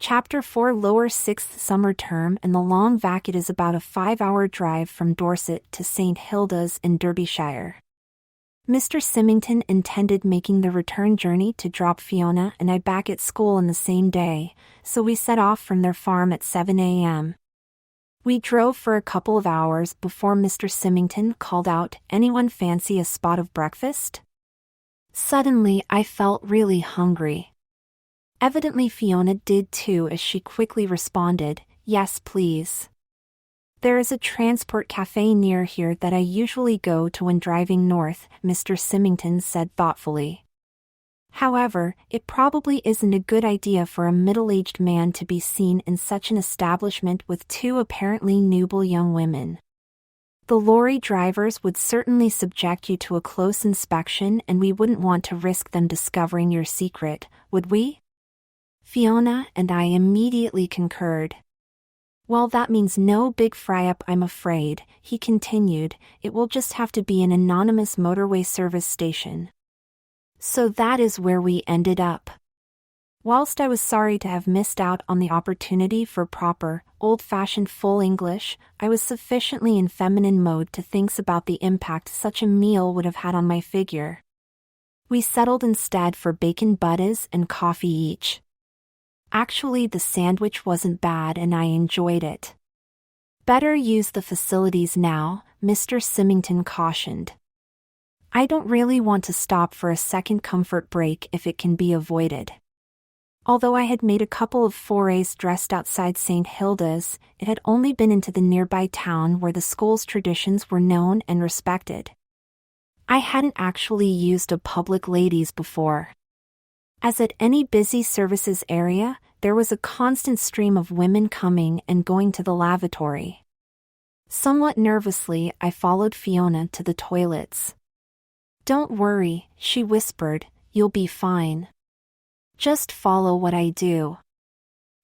Chapter 4 Lower 6th Summer Term and the long vac. It is about a 5-hour drive from Dorset to St. Hilda's in Derbyshire. Mr. Symington intended making the return journey to drop Fiona and I back at school on the same day, so we set off from their farm at 7 a.m. We drove for a couple of hours before Mr. Symington called out, "Anyone fancy a spot of breakfast?" Suddenly I felt really hungry. Evidently Fiona did too, as she quickly responded, "Yes please. There is a transport cafe near here that I usually go to when driving north," Mr. Symington said thoughtfully. "However, it probably isn't a good idea for a middle-aged man to be seen in such an establishment with two apparently nubile young women. The lorry drivers would certainly subject you to a close inspection and we wouldn't want to risk them discovering your secret, would we?" Fiona and I immediately concurred. "Well, that means no big fry-up, I'm afraid," he continued. "It will just have to be an anonymous motorway service station." So that is where we ended up. Whilst I was sorry to have missed out on the opportunity for proper, old-fashioned full English, I was sufficiently in feminine mode to think about the impact such a meal would have had on my figure. We settled instead for bacon butties and coffee each. Actually, the sandwich wasn't bad and I enjoyed it. "Better use the facilities now," Mr. Symington cautioned. "I don't really want to stop for a second comfort break if it can be avoided." Although I had made a couple of forays dressed outside St. Hilda's, it had only been into the nearby town where the school's traditions were known and respected. I hadn't actually used a public ladies before. As at any busy services area, there was a constant stream of women coming and going to the lavatory. Somewhat nervously, I followed Fiona to the toilets. "Don't worry," she whispered, "you'll be fine. Just follow what I do."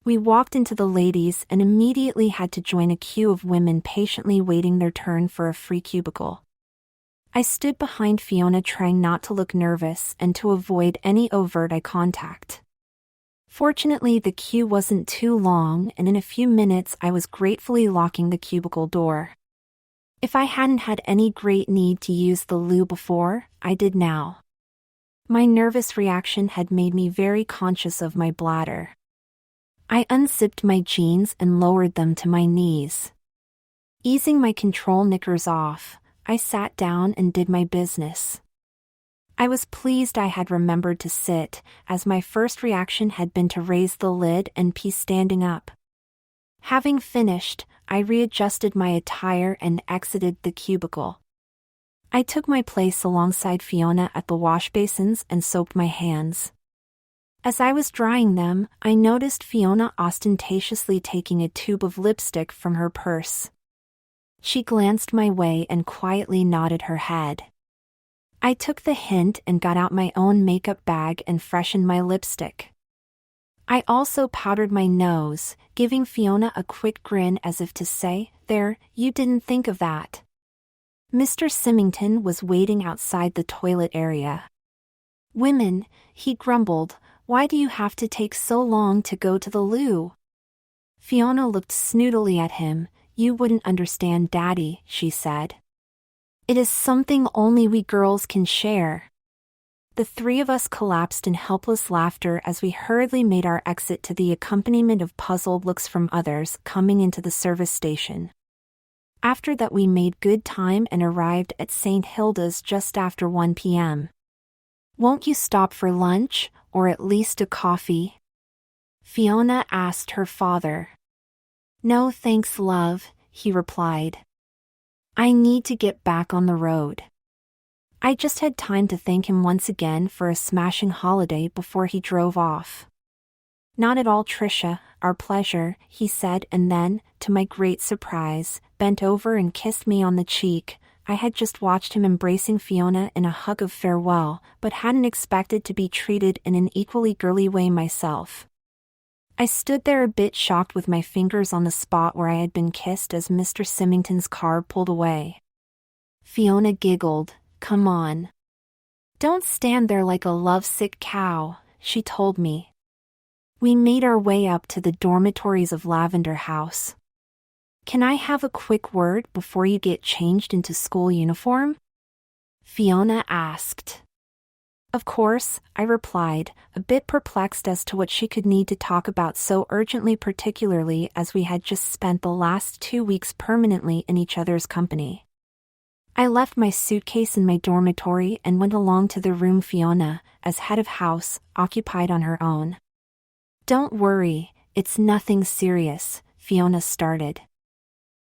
We walked into the ladies and immediately had to join a queue of women patiently waiting their turn for a free cubicle. I stood behind Fiona trying not to look nervous and to avoid any overt eye contact. Fortunately, the queue wasn't too long and in a few minutes I was gratefully locking the cubicle door. If I hadn't had any great need to use the loo before, I did now. My nervous reaction had made me very conscious of my bladder. I unzipped my jeans and lowered them to my knees. Easing my control knickers off, I sat down and did my business. I was pleased I had remembered to sit, as my first reaction had been to raise the lid and pee standing up. Having finished, I readjusted my attire and exited the cubicle. I took my place alongside Fiona at the wash basins and soaped my hands. As I was drying them, I noticed Fiona ostentatiously taking a tube of lipstick from her purse. She glanced my way and quietly nodded her head. I took the hint and got out my own makeup bag and freshened my lipstick. I also powdered my nose, giving Fiona a quick grin as if to say, "There, you didn't think of that." Mr. Symington was waiting outside the toilet area. "Women," he grumbled, "why do you have to take so long to go to the loo?" Fiona looked snootily at him. "You wouldn't understand, Daddy," she said. "It is something only we girls can share." The three of us collapsed in helpless laughter as we hurriedly made our exit to the accompaniment of puzzled looks from others coming into the service station. After that we made good time and arrived at St. Hilda's just after 1 p.m. "Won't you stop for lunch, or at least a coffee?" Fiona asked her father. "No thanks, love," he replied. "I need to get back on the road." I just had time to thank him once again for a smashing holiday before he drove off. "Not at all, Tricia, our pleasure," he said, and then, to my great surprise, bent over and kissed me on the cheek. I had just watched him embracing Fiona in a hug of farewell, but hadn't expected to be treated in an equally girly way myself. I stood there a bit shocked with my fingers on the spot where I had been kissed as Mr. Symington's car pulled away. Fiona giggled. "Come on. Don't stand there like a lovesick cow," she told me. We made our way up to the dormitories of Lavender House. "Can I have a quick word before you get changed into school uniform?" Fiona asked. "Of course," I replied, a bit perplexed as to what she could need to talk about so urgently, particularly as we had just spent the last 2 weeks permanently in each other's company. I left my suitcase in my dormitory and went along to the room Fiona, as head of house, occupied on her own. "Don't worry, it's nothing serious," Fiona started.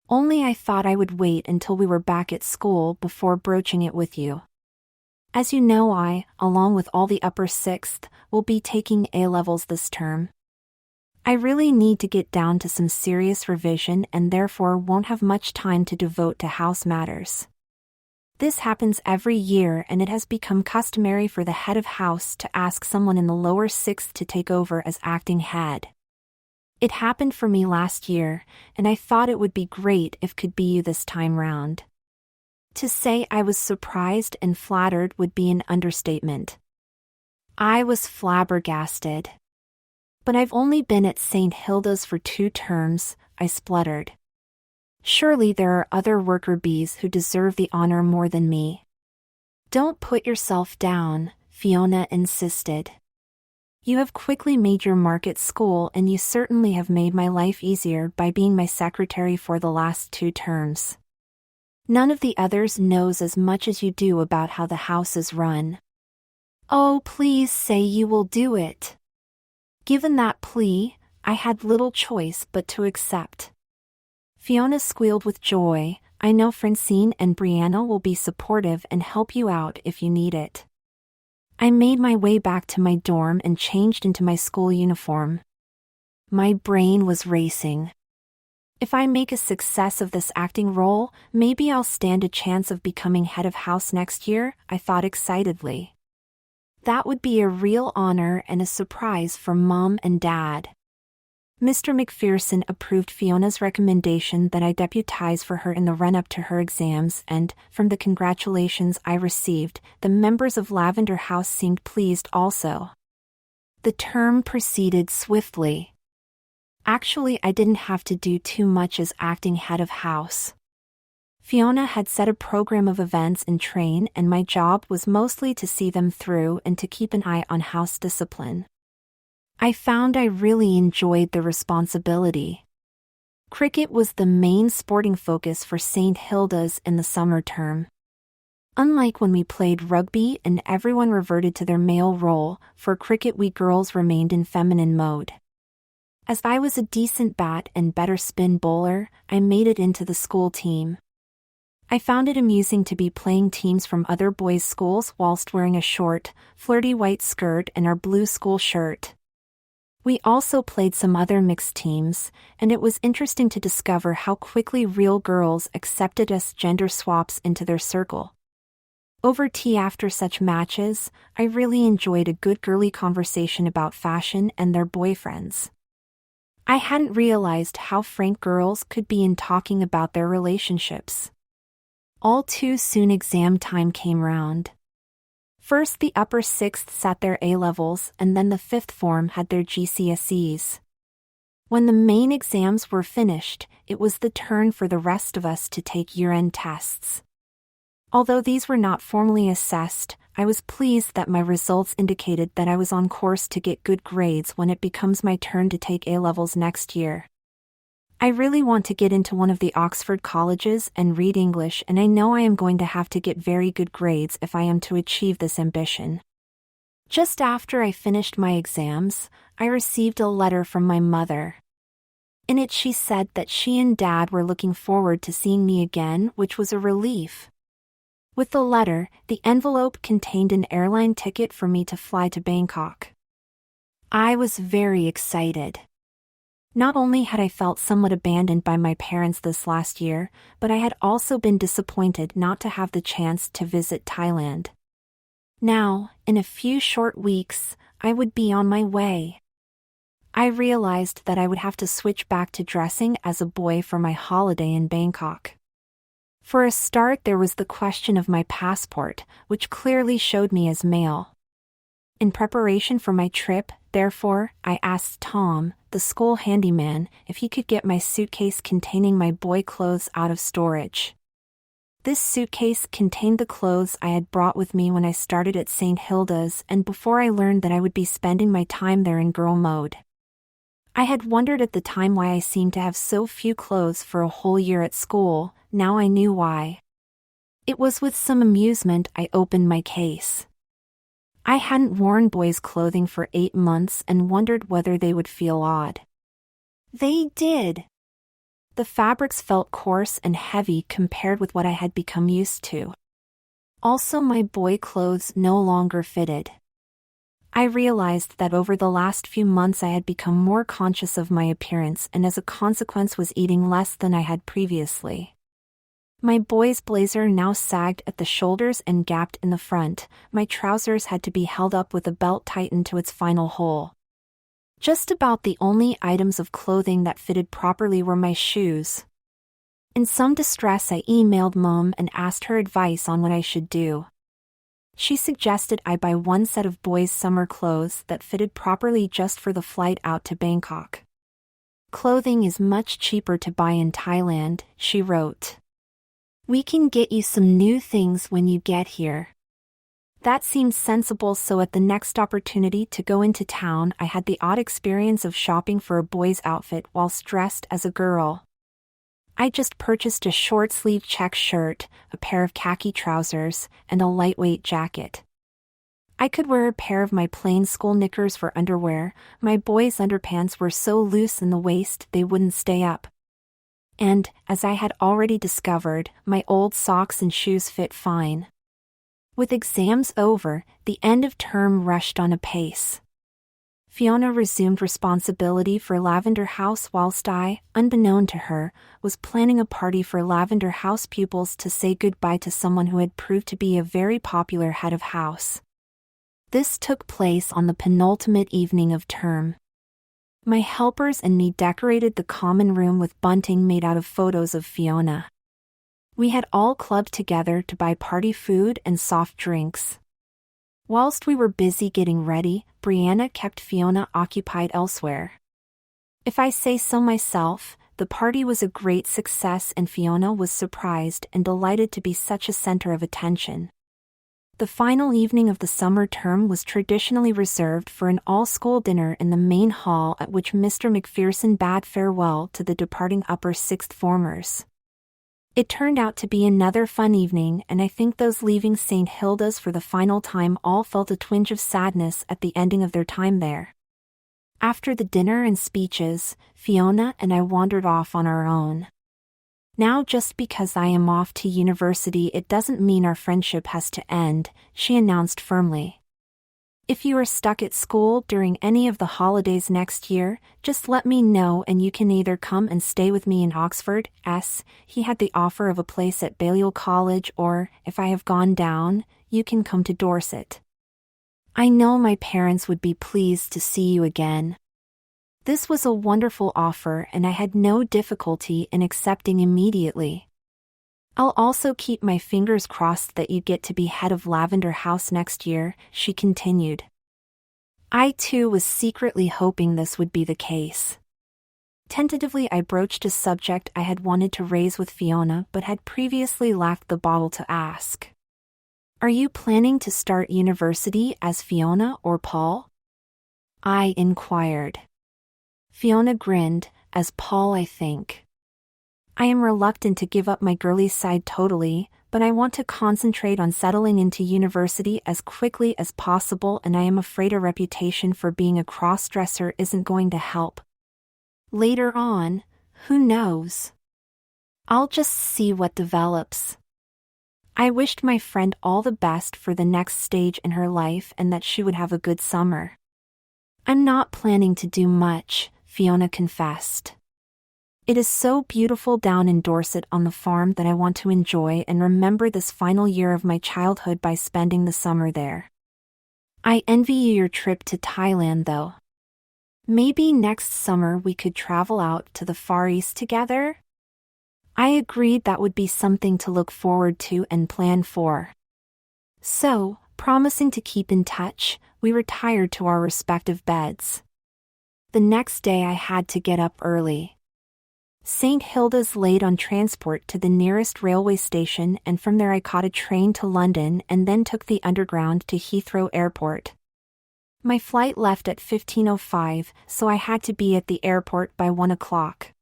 "Only I thought I would wait until we were back at school before broaching it with you. As you know, I, along with all the upper 6th, will be taking A-levels this term. I really need to get down to some serious revision and therefore won't have much time to devote to house matters. This happens every year, and it has become customary for the head of house to ask someone in the lower 6th to take over as acting head. It happened for me last year, and I thought it would be great if could be you this time round. To say I was surprised and flattered would be an understatement. I was flabbergasted. But I've only been at St. Hilda's for 2 terms, I spluttered. Surely there are other worker bees who deserve the honor more than me. Don't put yourself down, Fiona insisted. You have quickly made your mark at school, and you certainly have made my life easier by being my secretary for the last 2 terms. None of the others knows as much as you do about how the house is run. Oh, please say you will do it. Given that plea, I had little choice but to accept. Fiona squealed with joy. I know Francine and Brianna will be supportive and help you out if you need it. I made my way back to my dorm and changed into my school uniform. My brain was racing. If I make a success of this acting role, maybe I'll stand a chance of becoming head of house next year, I thought excitedly. That would be a real honor and a surprise for Mom and Dad. Mr. McPherson approved Fiona's recommendation that I deputize for her in the run-up to her exams, and, from the congratulations I received, the members of Lavender House seemed pleased also. The term proceeded swiftly. Actually, I didn't have to do too much as acting head of house. Fiona had set a program of events in train, and my job was mostly to see them through and to keep an eye on house discipline. I found I really enjoyed the responsibility. Cricket was the main sporting focus for St. Hilda's in the summer term. Unlike when we played rugby and everyone reverted to their male role, for cricket we girls remained in feminine mode. As I was a decent bat and better spin bowler, I made it into the school team. I found it amusing to be playing teams from other boys' schools whilst wearing a short, flirty white skirt and our blue school shirt. We also played some other mixed teams, and it was interesting to discover how quickly real girls accepted us gender swaps into their circle. Over tea after such matches, I really enjoyed a good girly conversation about fashion and their boyfriends. I hadn't realized how frank girls could be in talking about their relationships. All too soon exam time came round. First the upper 6th sat their A-levels, and then the 5th form had their GCSEs. When the main exams were finished, it was the turn for the rest of us to take year-end tests. Although these were not formally assessed, I was pleased that my results indicated that I was on course to get good grades when it becomes my turn to take A-levels next year. I really want to get into one of the Oxford colleges and read English, and I know I am going to have to get very good grades if I am to achieve this ambition. Just after I finished my exams, I received a letter from my mother. In it she said that she and Dad were looking forward to seeing me again, which was a relief. With the letter, the envelope contained an airline ticket for me to fly to Bangkok. I was very excited. Not only had I felt somewhat abandoned by my parents this last year, but I had also been disappointed not to have the chance to visit Thailand. Now, in a few short weeks, I would be on my way. I realized that I would have to switch back to dressing as a boy for my holiday in Bangkok. For a start, there was the question of my passport, which clearly showed me as male. In preparation for my trip, Therefore, I asked Tom, the school handyman, if he could get my suitcase containing my boy clothes out of storage. This suitcase contained the clothes I had brought with me when I started at St. Hilda's and before I learned that I would be spending my time there in girl mode. I had wondered at the time why I seemed to have so few clothes for a whole year at school. Now I knew why. It was with some amusement I opened my case. I hadn't worn boys' clothing for 8 months and wondered whether they would feel odd. They did. The fabrics felt coarse and heavy compared with what I had become used to. Also, my boy clothes no longer fitted. I realized that over the last few months I had become more conscious of my appearance and as a consequence was eating less than I had previously. My boy's blazer now sagged at the shoulders and gapped in the front. My trousers had to be held up with a belt tightened to its final hole. Just about the only items of clothing that fitted properly were my shoes. In some distress, I emailed Mom and asked her advice on what I should do. She suggested I buy one set of boys' summer clothes that fitted properly just for the flight out to Bangkok. Clothing is much cheaper to buy in Thailand, she wrote. We can get you some new things when you get here. That seemed sensible, so at the next opportunity to go into town I had the odd experience of shopping for a boy's outfit whilst dressed as a girl. I just purchased a short-sleeved check shirt, a pair of khaki trousers, and a lightweight jacket. I could wear a pair of my plain school knickers for underwear. My boys' underpants were so loose in the waist they wouldn't stay up. And, as I had already discovered, my old socks and shoes fit fine. With exams over, the end of term rushed on apace. Fiona resumed responsibility for Lavender House whilst I, unbeknown to her, was planning a party for Lavender House pupils to say goodbye to someone who had proved to be a very popular head of house. This took place on the penultimate evening of term. My helpers and me decorated the common room with bunting made out of photos of Fiona. We had all clubbed together to buy party food and soft drinks. Whilst we were busy getting ready, Brianna kept Fiona occupied elsewhere. If I say so myself, the party was a great success and Fiona was surprised and delighted to be such a center of attention. The final evening of the summer term was traditionally reserved for an all-school dinner in the main hall at which Mr. McPherson bade farewell to the departing upper sixth formers. It turned out to be another fun evening, and I think those leaving St. Hilda's for the final time all felt a twinge of sadness at the ending of their time there. After the dinner and speeches, Fiona and I wandered off on our own. Now, just because I am off to university it doesn't mean our friendship has to end, she announced firmly. If you are stuck at school during any of the holidays next year, just let me know and you can either come and stay with me in Oxford, he had the offer of a place at Balliol College, or, if I have gone down, you can come to Dorset. I know my parents would be pleased to see you again. This was a wonderful offer and I had no difficulty in accepting immediately. I'll also keep my fingers crossed that you get to be head of Lavender House next year, she continued. I too was secretly hoping this would be the case. Tentatively I broached a subject I had wanted to raise with Fiona but had previously lacked the bottle to ask. Are you planning to start university as Fiona or Paul? I inquired. Fiona grinned, as Paul, I think. I am reluctant to give up my girly side totally, but I want to concentrate on settling into university as quickly as possible, and I am afraid a reputation for being a cross-dresser isn't going to help. Later on, who knows? I'll just see what develops. I wished my friend all the best for the next stage in her life and that she would have a good summer. I'm not planning to do much, Fiona confessed. It is so beautiful down in Dorset on the farm that I want to enjoy and remember this final year of my childhood by spending the summer there. I envy you your trip to Thailand though. Maybe next summer we could travel out to the Far East together? I agreed that would be something to look forward to and plan for. So, promising to keep in touch, we retired to our respective beds. The next day I had to get up early. St. Hilda's laid on transport to the nearest railway station, and from there I caught a train to London and then took the underground to Heathrow Airport. My flight left at 15:05, so I had to be at the airport by 1 o'clock.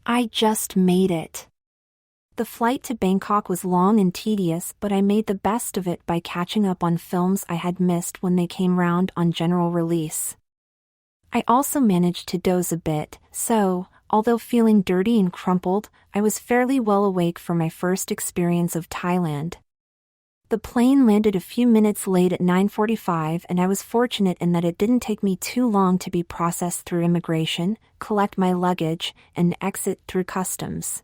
I just made it. The flight to Bangkok was long and tedious, but I made the best of it by catching up on films I had missed when they came round on general release. I also managed to doze a bit, so, although feeling dirty and crumpled, I was fairly well awake for my first experience of Thailand. The plane landed a few minutes late at 9:45, and I was fortunate in that it didn't take me too long to be processed through immigration, collect my luggage, and exit through customs.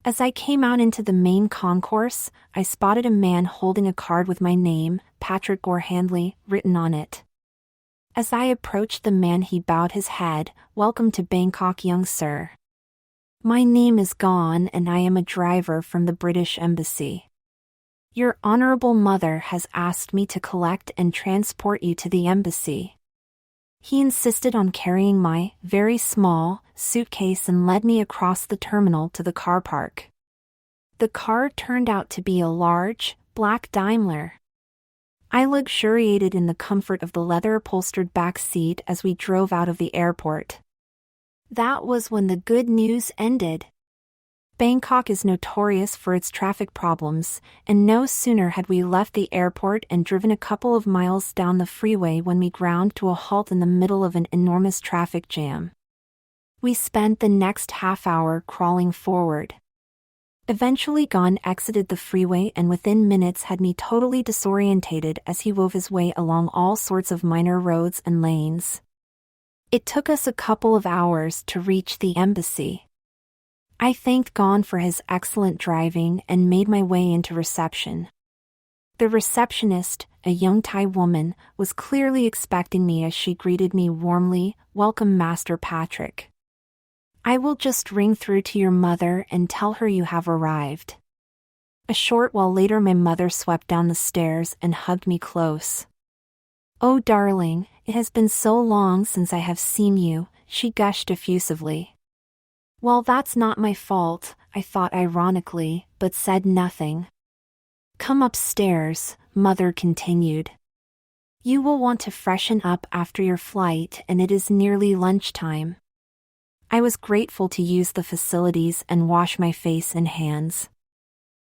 As I came out into the main concourse, I spotted a man holding a card with my name, Patrick Gorhandley, written on it. As I approached the man, he bowed his head. "Welcome to Bangkok, young sir. My name is Gon and I am a driver from the British Embassy. Your honorable mother has asked me to collect and transport you to the embassy." He insisted on carrying my, very small, suitcase and led me across the terminal to the car park. The car turned out to be a large, black Daimler. I luxuriated in the comfort of the leather-upholstered back seat as we drove out of the airport. That was when the good news ended. Bangkok is notorious for its traffic problems, and no sooner had we left the airport and driven a couple of miles down the freeway when we ground to a halt in the middle of an enormous traffic jam. We spent the next half hour crawling forward. Eventually Gon exited the freeway and within minutes had me totally disorientated as he wove his way along all sorts of minor roads and lanes. It took us a couple of hours to reach the embassy. I thanked Gon for his excellent driving and made my way into reception. The receptionist, a young Thai woman, was clearly expecting me as she greeted me warmly. "Welcome, Master Patrick. I will just ring through to your mother and tell her you have arrived." A short while later my mother swept down the stairs and hugged me close. "Oh darling, it has been so long since I have seen you," she gushed effusively. "Well, that's not my fault," I thought ironically, but said nothing. "Come upstairs," Mother continued. "You will want to freshen up after your flight and it is nearly lunchtime." I was grateful to use the facilities and wash my face and hands.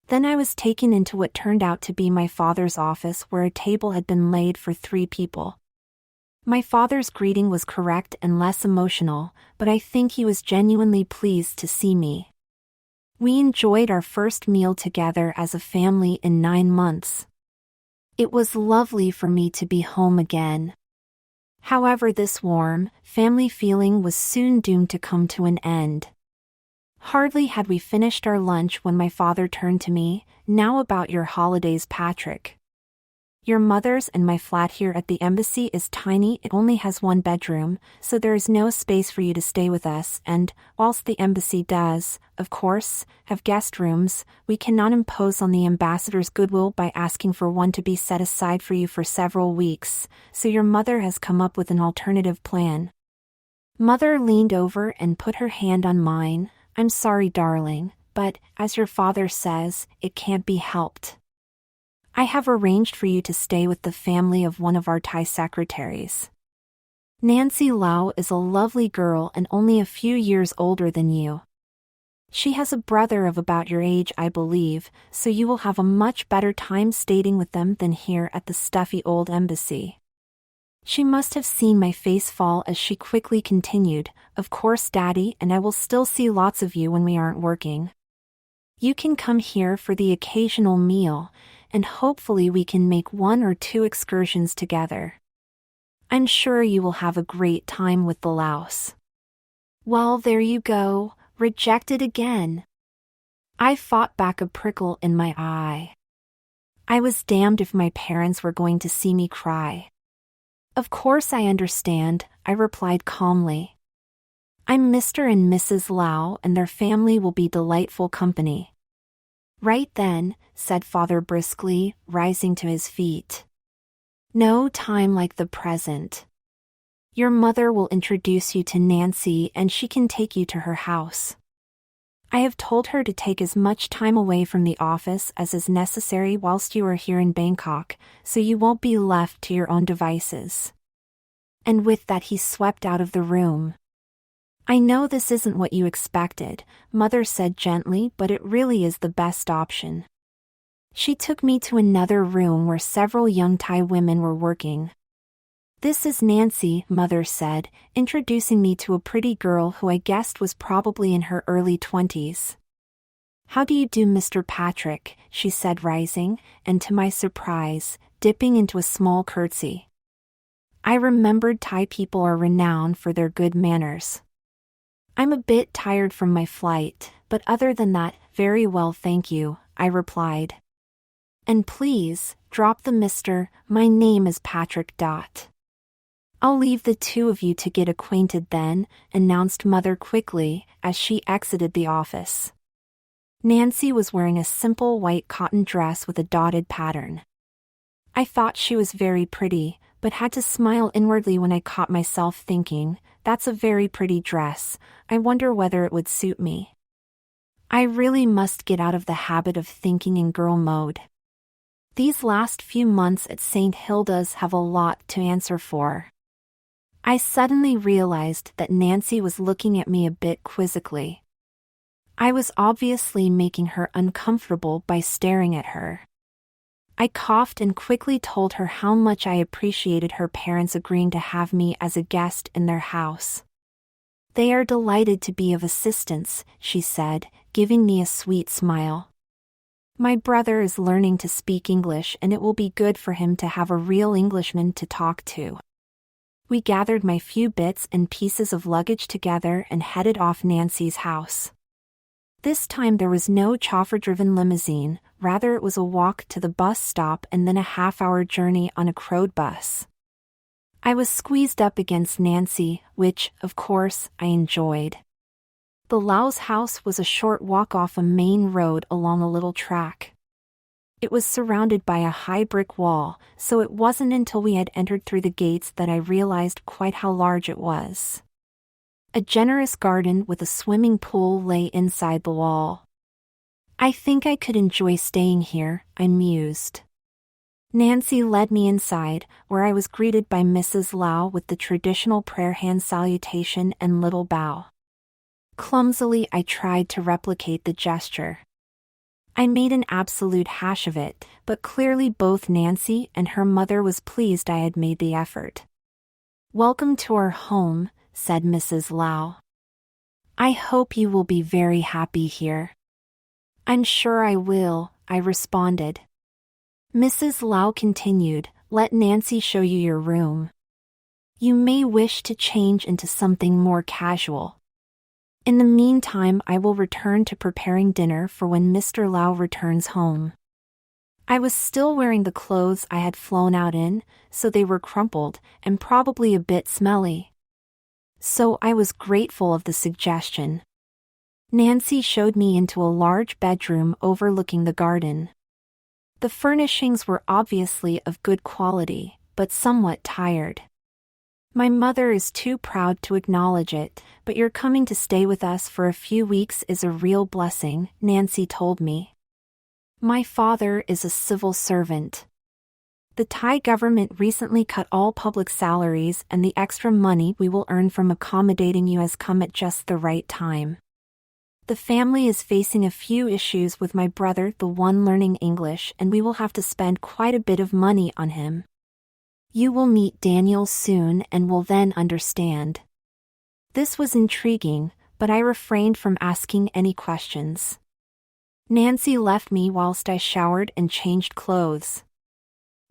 Then I was taken into what turned out to be my father's office, where a table had been laid for 3 people. My father's greeting was correct and less emotional, but I think he was genuinely pleased to see me. We enjoyed our first meal together as a family in 9 months. It was lovely for me to be home again. However, this warm, family feeling was soon doomed to come to an end. Hardly had we finished our lunch when my father turned to me. "Now about your holidays, Patrick. Your mother's and my flat here at the embassy is tiny. It only has 1 bedroom, so there is no space for you to stay with us, and, whilst the embassy does, of course, have guest rooms, we cannot impose on the ambassador's goodwill by asking for one to be set aside for you for several weeks, so your mother has come up with an alternative plan." Mother leaned over and put her hand on mine. "I'm sorry, darling, but, as your father says, it can't be helped. I have arranged for you to stay with the family of one of our Thai secretaries. Nancy Lau is a lovely girl and only a few years older than you. She has a brother of about your age, I believe, so you will have a much better time staying with them than here at the stuffy old embassy." She must have seen my face fall as she quickly continued, "Of course, Daddy, and I will still see lots of you when we aren't working. You can come here for the occasional meal, and hopefully we can make 1 or 2 excursions together. I'm sure you will have a great time with the Laos." Well, there you go, rejected again. I fought back a prickle in my eye. I was damned if my parents were going to see me cry. "Of course I understand," I replied calmly. "I'm Mr. and Mrs. Lau and their family will be delightful company." "Right then," said Father briskly, rising to his feet. No time like the present. Your mother will introduce you to Nancy and she can take you to her house. I have told her to take as much time away from the office as is necessary whilst you are here in Bangkok, so you won't be left to your own devices. And with that he swept out of the room. I know this isn't what you expected, Mother said gently, but it really is the best option. She took me to another room where several young Thai women were working. This is Nancy, Mother said, introducing me to a pretty girl who I guessed was probably in her early 20s. How do you do, Mr. Patrick, she said, rising, and to my surprise, dipping into a small curtsy. I remembered Thai people are renowned for their good manners. I'm a bit tired from my flight, but other than that, very well thank you, I replied. And please, drop the Mr., my name is Patrick. I'll leave the two of you to get acquainted then, announced Mother quickly, as she exited the office. Nancy was wearing a simple white cotton dress with a dotted pattern. I thought she was very pretty, but had to smile inwardly when I caught myself thinking, that's a very pretty dress, I wonder whether it would suit me. I really must get out of the habit of thinking in girl mode. These last few months at St. Hilda's have a lot to answer for. I suddenly realized that Nancy was looking at me a bit quizzically. I was obviously making her uncomfortable by staring at her. I coughed and quickly told her how much I appreciated her parents agreeing to have me as a guest in their house. They are delighted to be of assistance, she said, giving me a sweet smile. My brother is learning to speak English and it will be good for him to have a real Englishman to talk to. We gathered my few bits and pieces of luggage together and headed off Nancy's house. This time there was no chauffeur-driven limousine, rather it was a walk to the bus stop and then a half-hour journey on a crowed bus. I was squeezed up against Nancy, which, of course, I enjoyed. The Laos house was a short walk off a main road along a little track. It was surrounded by a high brick wall, so it wasn't until we had entered through the gates that I realized quite how large it was. A generous garden with a swimming pool lay inside the wall. I think I could enjoy staying here, I mused. Nancy led me inside, where I was greeted by Mrs. Lau with the traditional prayer hand salutation and little bow. Clumsily I tried to replicate the gesture. I made an absolute hash of it, but clearly both Nancy and her mother was pleased I had made the effort. Welcome to our home, said Mrs. Lau. I hope you will be very happy here. I'm sure I will, I responded. Mrs. Lau continued, let Nancy show you your room. You may wish to change into something more casual. In the meantime I will return to preparing dinner for when Mr. Lau returns home. I was still wearing the clothes I had flown out in, so they were crumpled, and probably a bit smelly. So I was grateful of the suggestion. Nancy showed me into a large bedroom overlooking the garden. The furnishings were obviously of good quality, but somewhat tired. My mother is too proud to acknowledge it, but your coming to stay with us for a few weeks is a real blessing, Nancy told me. My father is a civil servant. The Thai government recently cut all public salaries and the extra money we will earn from accommodating you has come at just the right time. The family is facing a few issues with my brother, the one learning English, and we will have to spend quite a bit of money on him. You will meet Daniel soon and will then understand. This was intriguing, but I refrained from asking any questions. Nancy left me whilst I showered and changed clothes.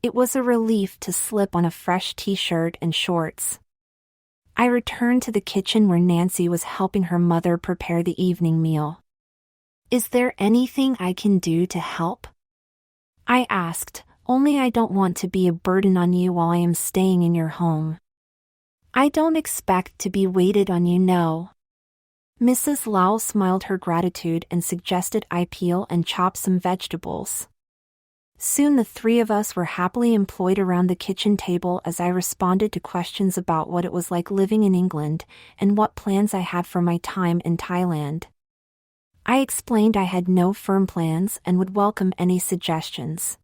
It was a relief to slip on a fresh t-shirt and shorts. I returned to the kitchen where Nancy was helping her mother prepare the evening meal. Is there anything I can do to help? I asked, only I don't want to be a burden on you while I am staying in your home. I don't expect to be waited on, you know. Mrs. Lau smiled her gratitude and suggested I peel and chop some vegetables. Soon the three of us were happily employed around the kitchen table as I responded to questions about what it was like living in England and what plans I had for my time in Thailand. I explained I had no firm plans and would welcome any suggestions.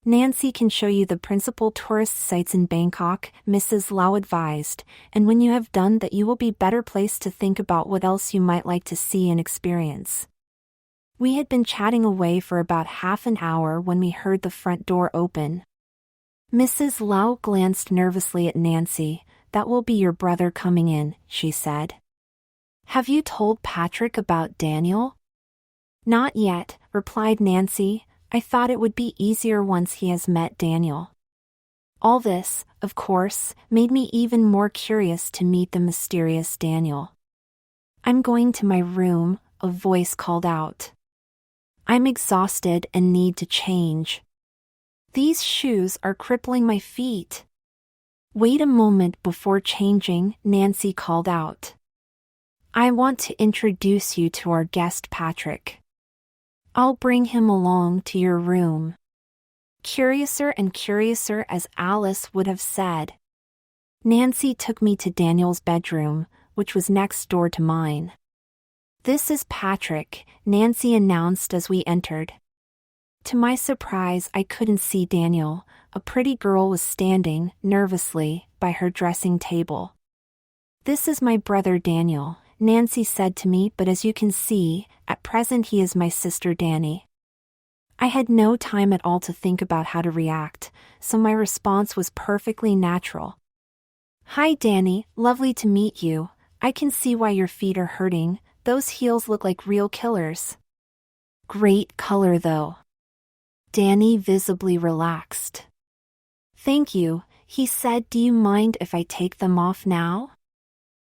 Nancy can show you the principal tourist sites in Bangkok, Mrs. Lau advised, and when you have done that you will be better placed to think about what else you might like to see and experience. We had been chatting away for about half an hour when we heard the front door open. Mrs. Lau glanced nervously at Nancy. "That will be your brother coming in," she said. "Have you told Patrick about Daniel?" "Not yet," replied Nancy. "I thought it would be easier once he has met Daniel." All this, of course, made me even more curious to meet the mysterious Daniel. "I'm going to my room," a voice called out. "I'm exhausted and need to change. These shoes are crippling my feet." "Wait a moment before changing," Nancy called out. "I want to introduce you to our guest Patrick. I'll bring him along to your room." Curiouser and curiouser, as Alice would have said. Nancy took me to Daniel's bedroom, which was next door to mine. "This is Patrick," Nancy announced as we entered. To my surprise, I couldn't see Daniel. A pretty girl was standing, nervously, by her dressing table. "This is my brother Daniel," Nancy said to me, "but as you can see, at present he is my sister Dany." I had no time at all to think about how to react, so my response was perfectly natural. "Hi Dany, lovely to meet you. I can see why your feet are hurting. Those heels look like real killers." "Great color though." Dany visibly relaxed. "Thank you," he said. "Do you mind if I take them off now?"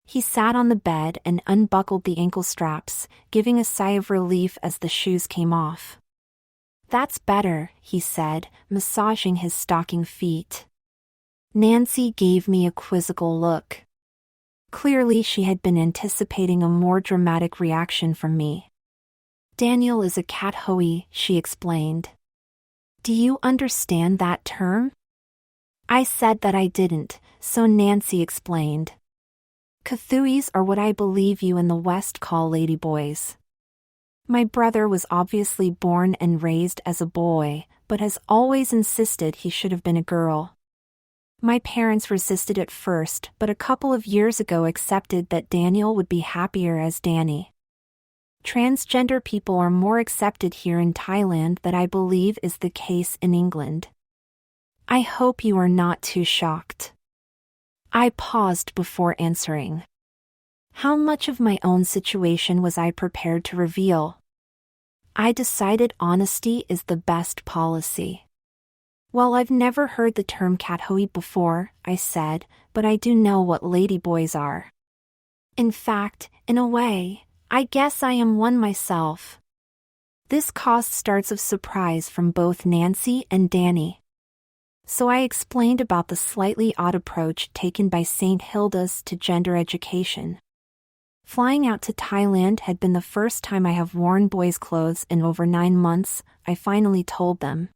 He sat on the bed and unbuckled the ankle straps, giving a sigh of relief as the shoes came off. "That's better," he said, massaging his stocking feet. Nancy gave me a quizzical look. Clearly she had been anticipating a more dramatic reaction from me. "Daniel is a cat hoey," she explained. "Do you understand that term?" I said that I didn't, so Nancy explained. "Cathuis are what I believe you in the West call ladyboys. My brother was obviously born and raised as a boy, but has always insisted he should have been a girl. My parents resisted at first, but a couple of years ago accepted that Daniel would be happier as Dany. Transgender people are more accepted here in Thailand than I believe is the case in England. I hope you are not too shocked." I paused before answering. How much of my own situation was I prepared to reveal? I decided honesty is the best policy. "Well, I've never heard the term cathoe before," I said, "but I do know what ladyboys are. In fact, in a way, I guess I am one myself." This caused starts of surprise from both Nancy and Dany. So I explained about the slightly odd approach taken by St. Hilda's to gender education. Flying out to Thailand had been the first time I have worn boys' clothes in over 9 months, I finally told them.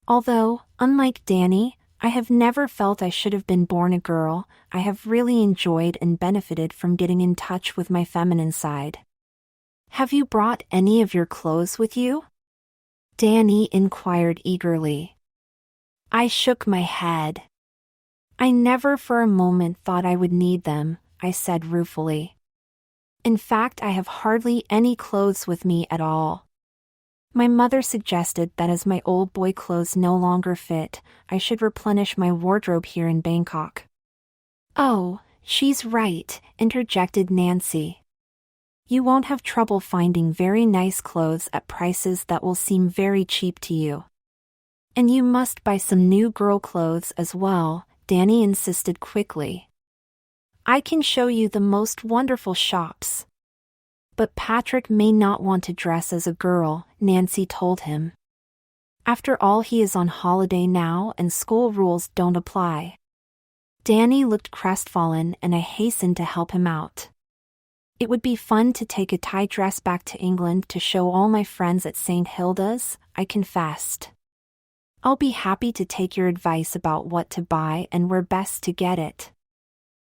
Although, unlike Dany, I have never felt I should have been born a girl, I have really enjoyed and benefited from getting in touch with my feminine side. "Have you brought any of your clothes with you?" Dany inquired eagerly. I shook my head. "I never for a moment thought I would need them," I said ruefully. "In fact, I have hardly any clothes with me at all. My mother suggested that as my old boy clothes no longer fit, I should replenish my wardrobe here in Bangkok." "Oh, she's right," interjected Nancy. "You won't have trouble finding very nice clothes at prices that will seem very cheap to you. And you must buy some new girl clothes as well," Dany insisted quickly. "I can show you the most wonderful shops." "But Patrick may not want to dress as a girl," Nancy told him. "After all, he is on holiday now and school rules don't apply." Dany looked crestfallen and I hastened to help him out. "It would be fun to take a Thai dress back to England to show all my friends at St. Hilda's," I confessed. I'll be happy to take your advice about what to buy and where best to get it."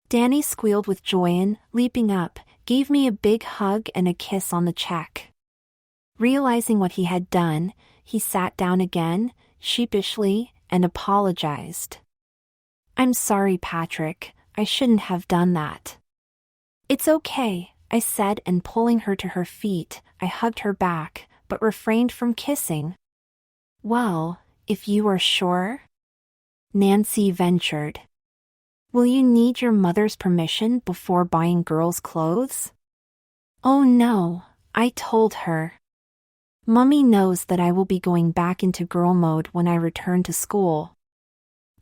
Dany squealed with joy and, leaping up, gave me a big hug and a kiss on the cheek. Realizing what he had done, he sat down again, sheepishly, and apologized. "I'm sorry, Patrick, I shouldn't have done that." "It's okay," I said, and pulling her to her feet, I hugged her back, but refrained from kissing. "Well, if you are sure?" Nancy ventured. "Will you need your mother's permission before buying girls' clothes?" "Oh no," I told her. "Mummy knows that I will be going back into girl mode when I return to school.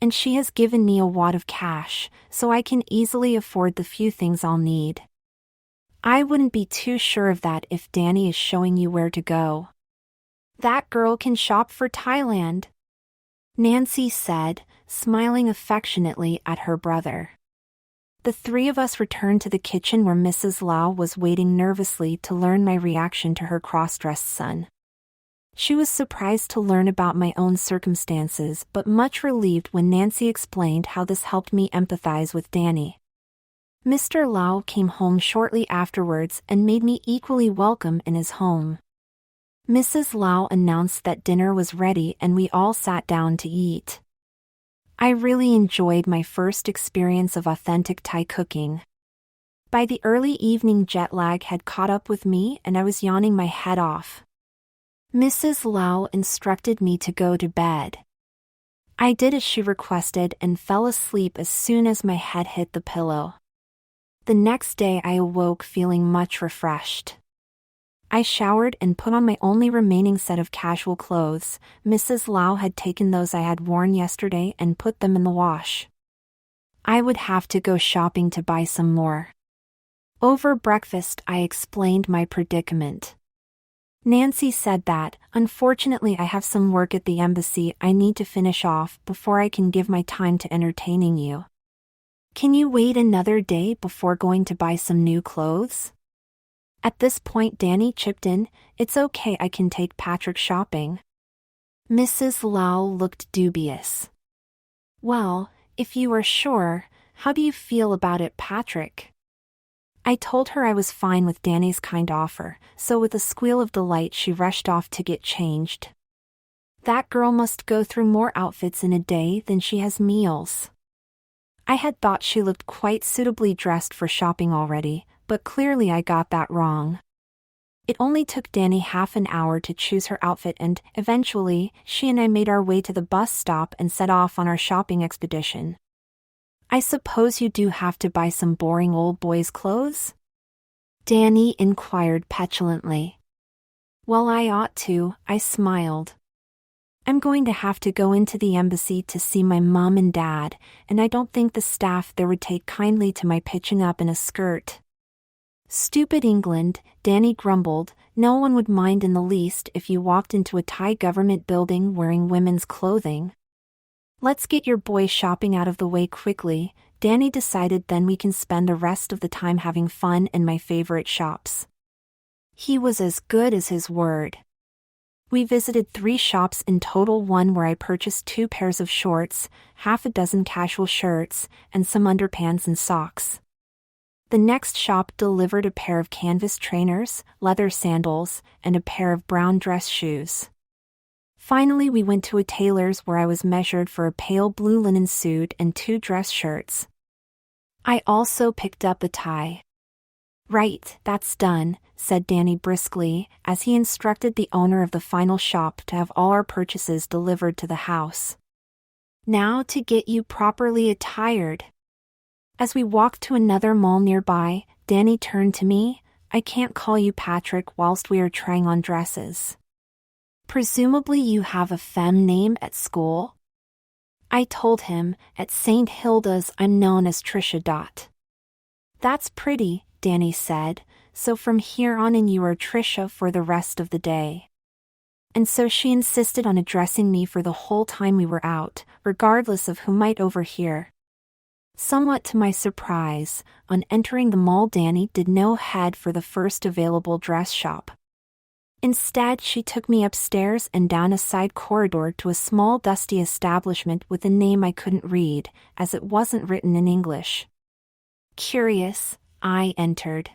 And she has given me a wad of cash, so I can easily afford the few things I'll need. I wouldn't be too sure of that if Dany is showing you where to go." "That girl can shop for Thailand," Nancy said, smiling affectionately at her brother. The three of us returned to the kitchen where Mrs. Lau was waiting nervously to learn my reaction to her cross-dressed son. She was surprised to learn about my own circumstances but much relieved when Nancy explained how this helped me empathize with Dany. Mr. Lau came home shortly afterwards and made me equally welcome in his home. Mrs. Lau announced that dinner was ready and we all sat down to eat. I really enjoyed my first experience of authentic Thai cooking. By the early evening, jet lag had caught up with me and I was yawning my head off. Mrs. Lau instructed me to go to bed. I did as she requested and fell asleep as soon as my head hit the pillow. The next day I awoke feeling much refreshed. I showered and put on my only remaining set of casual clothes. Mrs. Lau had taken those I had worn yesterday and put them in the wash. I would have to go shopping to buy some more. Over breakfast I explained my predicament. Nancy said that, unfortunately, I have some work at the embassy I need to finish off before I can give my time to entertaining you. Can you wait another day before going to buy some new clothes? At this point Dany chipped in, "It's okay, I can take Patrick shopping." Mrs. Lau looked dubious. "Well, if you are sure, how do you feel about it, Patrick?" I told her I was fine with Dany's kind offer, so with a squeal of delight she rushed off to get changed. That girl must go through more outfits in a day than she has meals. I had thought she looked quite suitably dressed for shopping already, but clearly I got that wrong. It only took Dany half an hour to choose her outfit and, eventually, she and I made our way to the bus stop and set off on our shopping expedition. "I suppose you do have to buy some boring old boys' clothes?" Dany inquired petulantly. "Well, I ought to," I smiled. "I'm going to have to go into the embassy to see my mom and dad, and I don't think the staff there would take kindly to my pitching up in a skirt." "Stupid England," Dany grumbled. "No one would mind in the least if you walked into a Thai government building wearing women's clothing." "Let's get your boy shopping out of the way quickly," Dany decided, "then we can spend the rest of the time having fun in my favorite shops." He was as good as his word. We visited 3 shops in total, one where I purchased 2 pairs of shorts, half a dozen casual shirts, and some underpants and socks. The next shop delivered a pair of canvas trainers, leather sandals, and a pair of brown dress shoes. Finally we went to a tailor's where I was measured for a pale blue linen suit and 2 dress shirts. I also picked up a tie. "Right, that's done," said Dany briskly, as he instructed the owner of the final shop to have all our purchases delivered to the house. "Now to get you properly attired." As we walked to another mall nearby, Dany turned to me, "I can't call you Patrick whilst we are trying on dresses. Presumably you have a femme name at school?" I told him, "At St. Hilda's I'm known as Trisha. "That's pretty," Dany said, "so from here on in you are Trisha for the rest of the day." And so she insisted on addressing me for the whole time we were out, regardless of who might overhear. Somewhat to my surprise, on entering the mall Dany did no head for the first available dress shop. Instead, she took me upstairs and down a side corridor to a small dusty establishment with a name I couldn't read, as it wasn't written in English. Curious, I entered.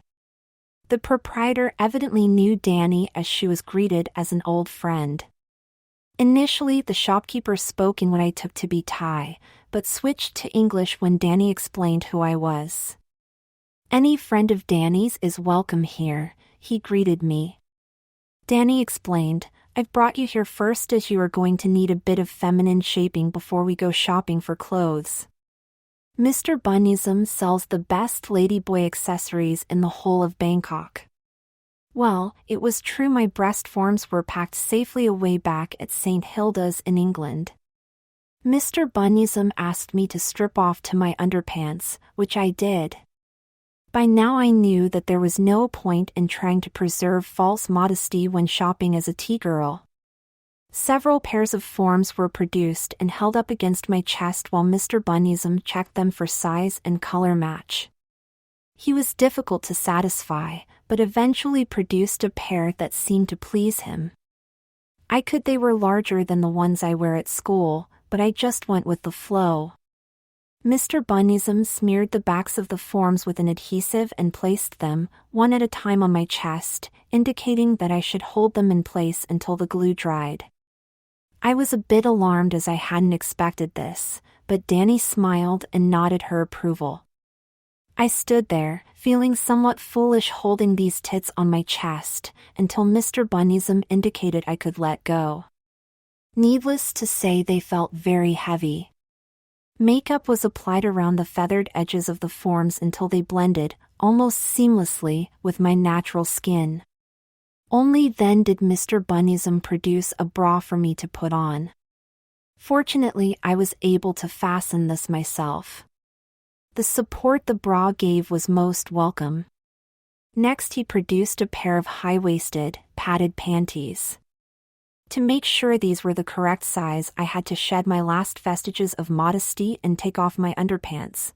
The proprietor evidently knew Dany as she was greeted as an old friend. Initially, the shopkeeper spoke in what I took to be Thai, but switched to English when Dany explained who I was. "Any friend of Dany's is welcome here," he greeted me. Dany explained, "I've brought you here first as you are going to need a bit of feminine shaping before we go shopping for clothes. Mr. Bunyism sells the best ladyboy accessories in the whole of Bangkok." Well, it was true my breast forms were packed safely away back at St. Hilda's in England. Mr. Bunyism asked me to strip off to my underpants, which I did. By now I knew that there was no point in trying to preserve false modesty when shopping as a tea girl. Several pairs of forms were produced and held up against my chest while Mr. Bunyism checked them for size and color match. He was difficult to satisfy, but eventually produced a pair that seemed to please him. They were larger than the ones I wear at school, but I just went with the flow. Mr. Bunyism smeared the backs of the forms with an adhesive and placed them, one at a time on my chest, indicating that I should hold them in place until the glue dried. I was a bit alarmed as I hadn't expected this, but Dany smiled and nodded her approval. I stood there, feeling somewhat foolish holding these tits on my chest, until Mr. Bunyism indicated I could let go. Needless to say, they felt very heavy. Makeup was applied around the feathered edges of the forms until they blended, almost seamlessly, with my natural skin. Only then did Mr. Bunyism produce a bra for me to put on. Fortunately, I was able to fasten this myself. The support the bra gave was most welcome. Next, he produced a pair of high-waisted, padded panties. To make sure these were the correct size, I had to shed my last vestiges of modesty and take off my underpants.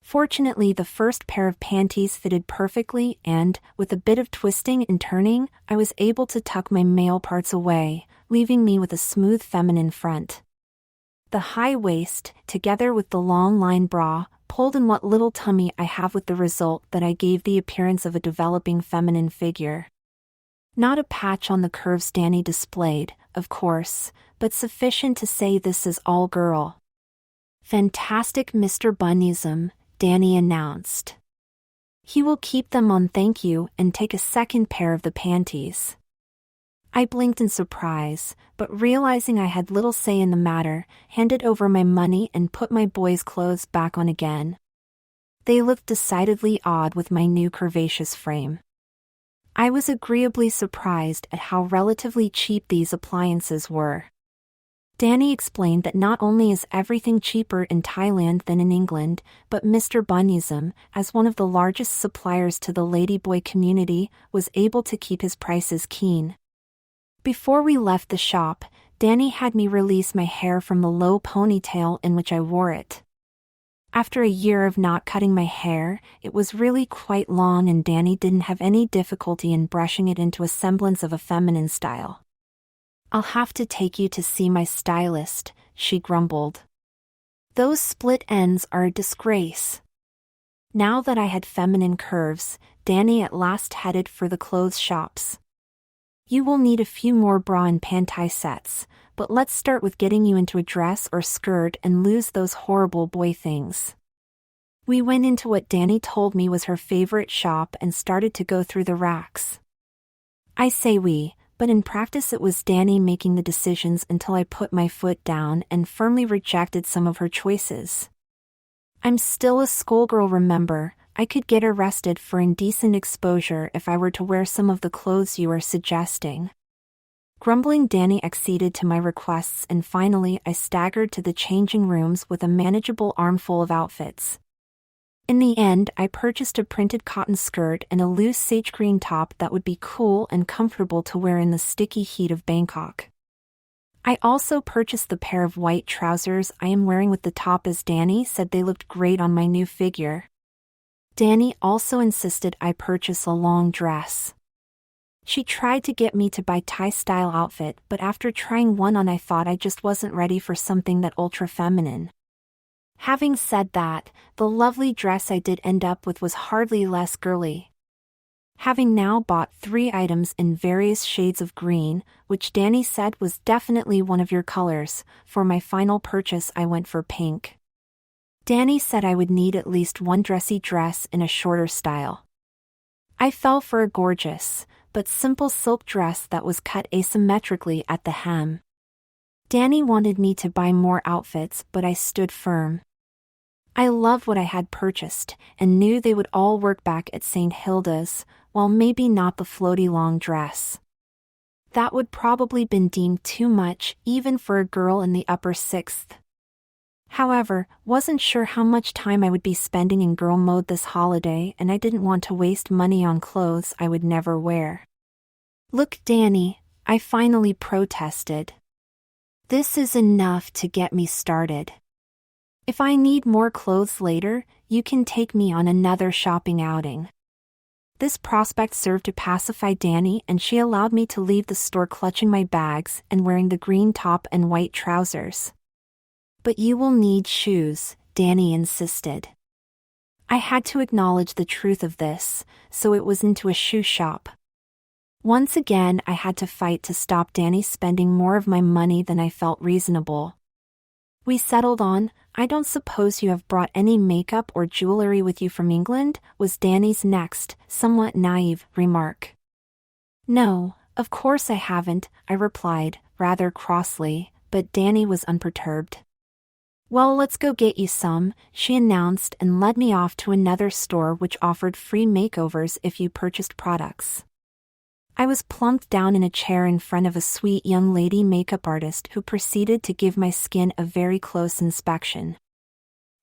Fortunately, the first pair of panties fitted perfectly and, with a bit of twisting and turning, I was able to tuck my male parts away, leaving me with a smooth feminine front. The high waist, together with the long line bra, pulled in what little tummy I have, with the result that I gave the appearance of a developing feminine figure. Not a patch on the curves Dany displayed, of course, but sufficient to say this is all girl. "Fantastic, Mr. Bunyism," Dany announced. "He will keep them on, thank you, and take a second pair of the panties." I blinked in surprise, but realizing I had little say in the matter, handed over my money and put my boys' clothes back on again. They looked decidedly odd with my new curvaceous frame. I was agreeably surprised at how relatively cheap these appliances were. Dany explained that not only is everything cheaper in Thailand than in England, but Mr. Bunyism, as one of the largest suppliers to the ladyboy community, was able to keep his prices keen. Before we left the shop, Dany had me release my hair from the low ponytail in which I wore it. After a year of not cutting my hair, it was really quite long, and Dany didn't have any difficulty in brushing it into a semblance of a feminine style. "I'll have to take you to see my stylist," she grumbled. "Those split ends are a disgrace." Now that I had feminine curves, Dany at last headed for the clothes shops. "You will need a few more bra and panty sets, but let's start with getting you into a dress or skirt and lose those horrible boy things." We went into what Dany told me was her favorite shop and started to go through the racks. I say we, but in practice it was Dany making the decisions until I put my foot down and firmly rejected some of her choices. "I'm still a schoolgirl, remember. I could get arrested for indecent exposure if I were to wear some of the clothes you are suggesting." Grumbling, Dany acceded to my requests, and finally I staggered to the changing rooms with a manageable armful of outfits. In the end, I purchased a printed cotton skirt and a loose sage green top that would be cool and comfortable to wear in the sticky heat of Bangkok. I also purchased the pair of white trousers I am wearing with the top, as Dany said they looked great on my new figure. Dany also insisted I purchase a long dress. She tried to get me to buy Thai-style outfit, but after trying one on I thought I just wasn't ready for something that ultra-feminine. Having said that, the lovely dress I did end up with was hardly less girly. Having now bought 3 items in various shades of green, which Dany said was definitely one of your colors, for my final purchase I went for pink. Dany said I would need at least one dressy dress in a shorter style. I fell for a gorgeous, but simple silk dress that was cut asymmetrically at the hem. Dany wanted me to buy more outfits, but I stood firm. I loved what I had purchased, and knew they would all work back at St. Hilda's, while maybe not the floaty long dress. That would probably been deemed too much, even for a girl in the upper 6th. However, wasn't sure how much time I would be spending in girl mode this holiday, and I didn't want to waste money on clothes I would never wear. "Look, Dany," I finally protested. "This is enough to get me started. If I need more clothes later, you can take me on another shopping outing." This prospect served to pacify Dany, and she allowed me to leave the store clutching my bags and wearing the green top and white trousers. "But you will need shoes," Dany insisted. I had to acknowledge the truth of this, so it was into a shoe shop. Once again I had to fight to stop Dany spending more of my money than I felt reasonable. We settled on, "I don't suppose you have brought any makeup or jewelry with you from England?" was Dany's next, somewhat naive, remark. "No, of course I haven't," I replied, rather crossly, but Dany was unperturbed. "Well, let's go get you some," she announced and led me off to another store which offered free makeovers if you purchased products. I was plumped down in a chair in front of a sweet young lady makeup artist who proceeded to give my skin a very close inspection.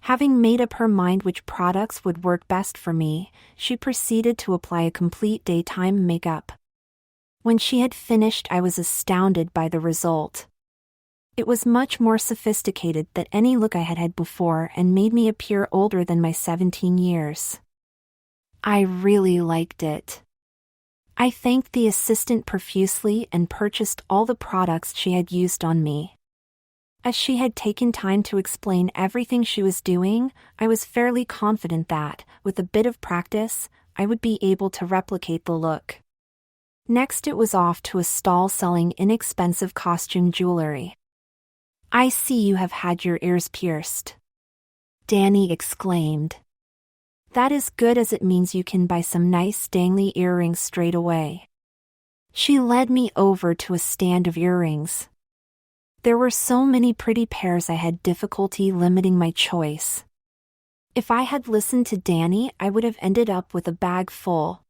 Having made up her mind which products would work best for me, she proceeded to apply a complete daytime makeup. When she had finished, I was astounded by the result. It was much more sophisticated than any look I had had before and made me appear older than my 17 years. I really liked it. I thanked the assistant profusely and purchased all the products she had used on me. As she had taken time to explain everything she was doing, I was fairly confident that, with a bit of practice, I would be able to replicate the look. Next it was off to a stall selling inexpensive costume jewelry. "I see you have had your ears pierced," Dany exclaimed. "That is good, as it means you can buy some nice dangly earrings straight away." She led me over to a stand of earrings. There were so many pretty pairs I had difficulty limiting my choice. If I had listened to Dany, I would have ended up with a bag full.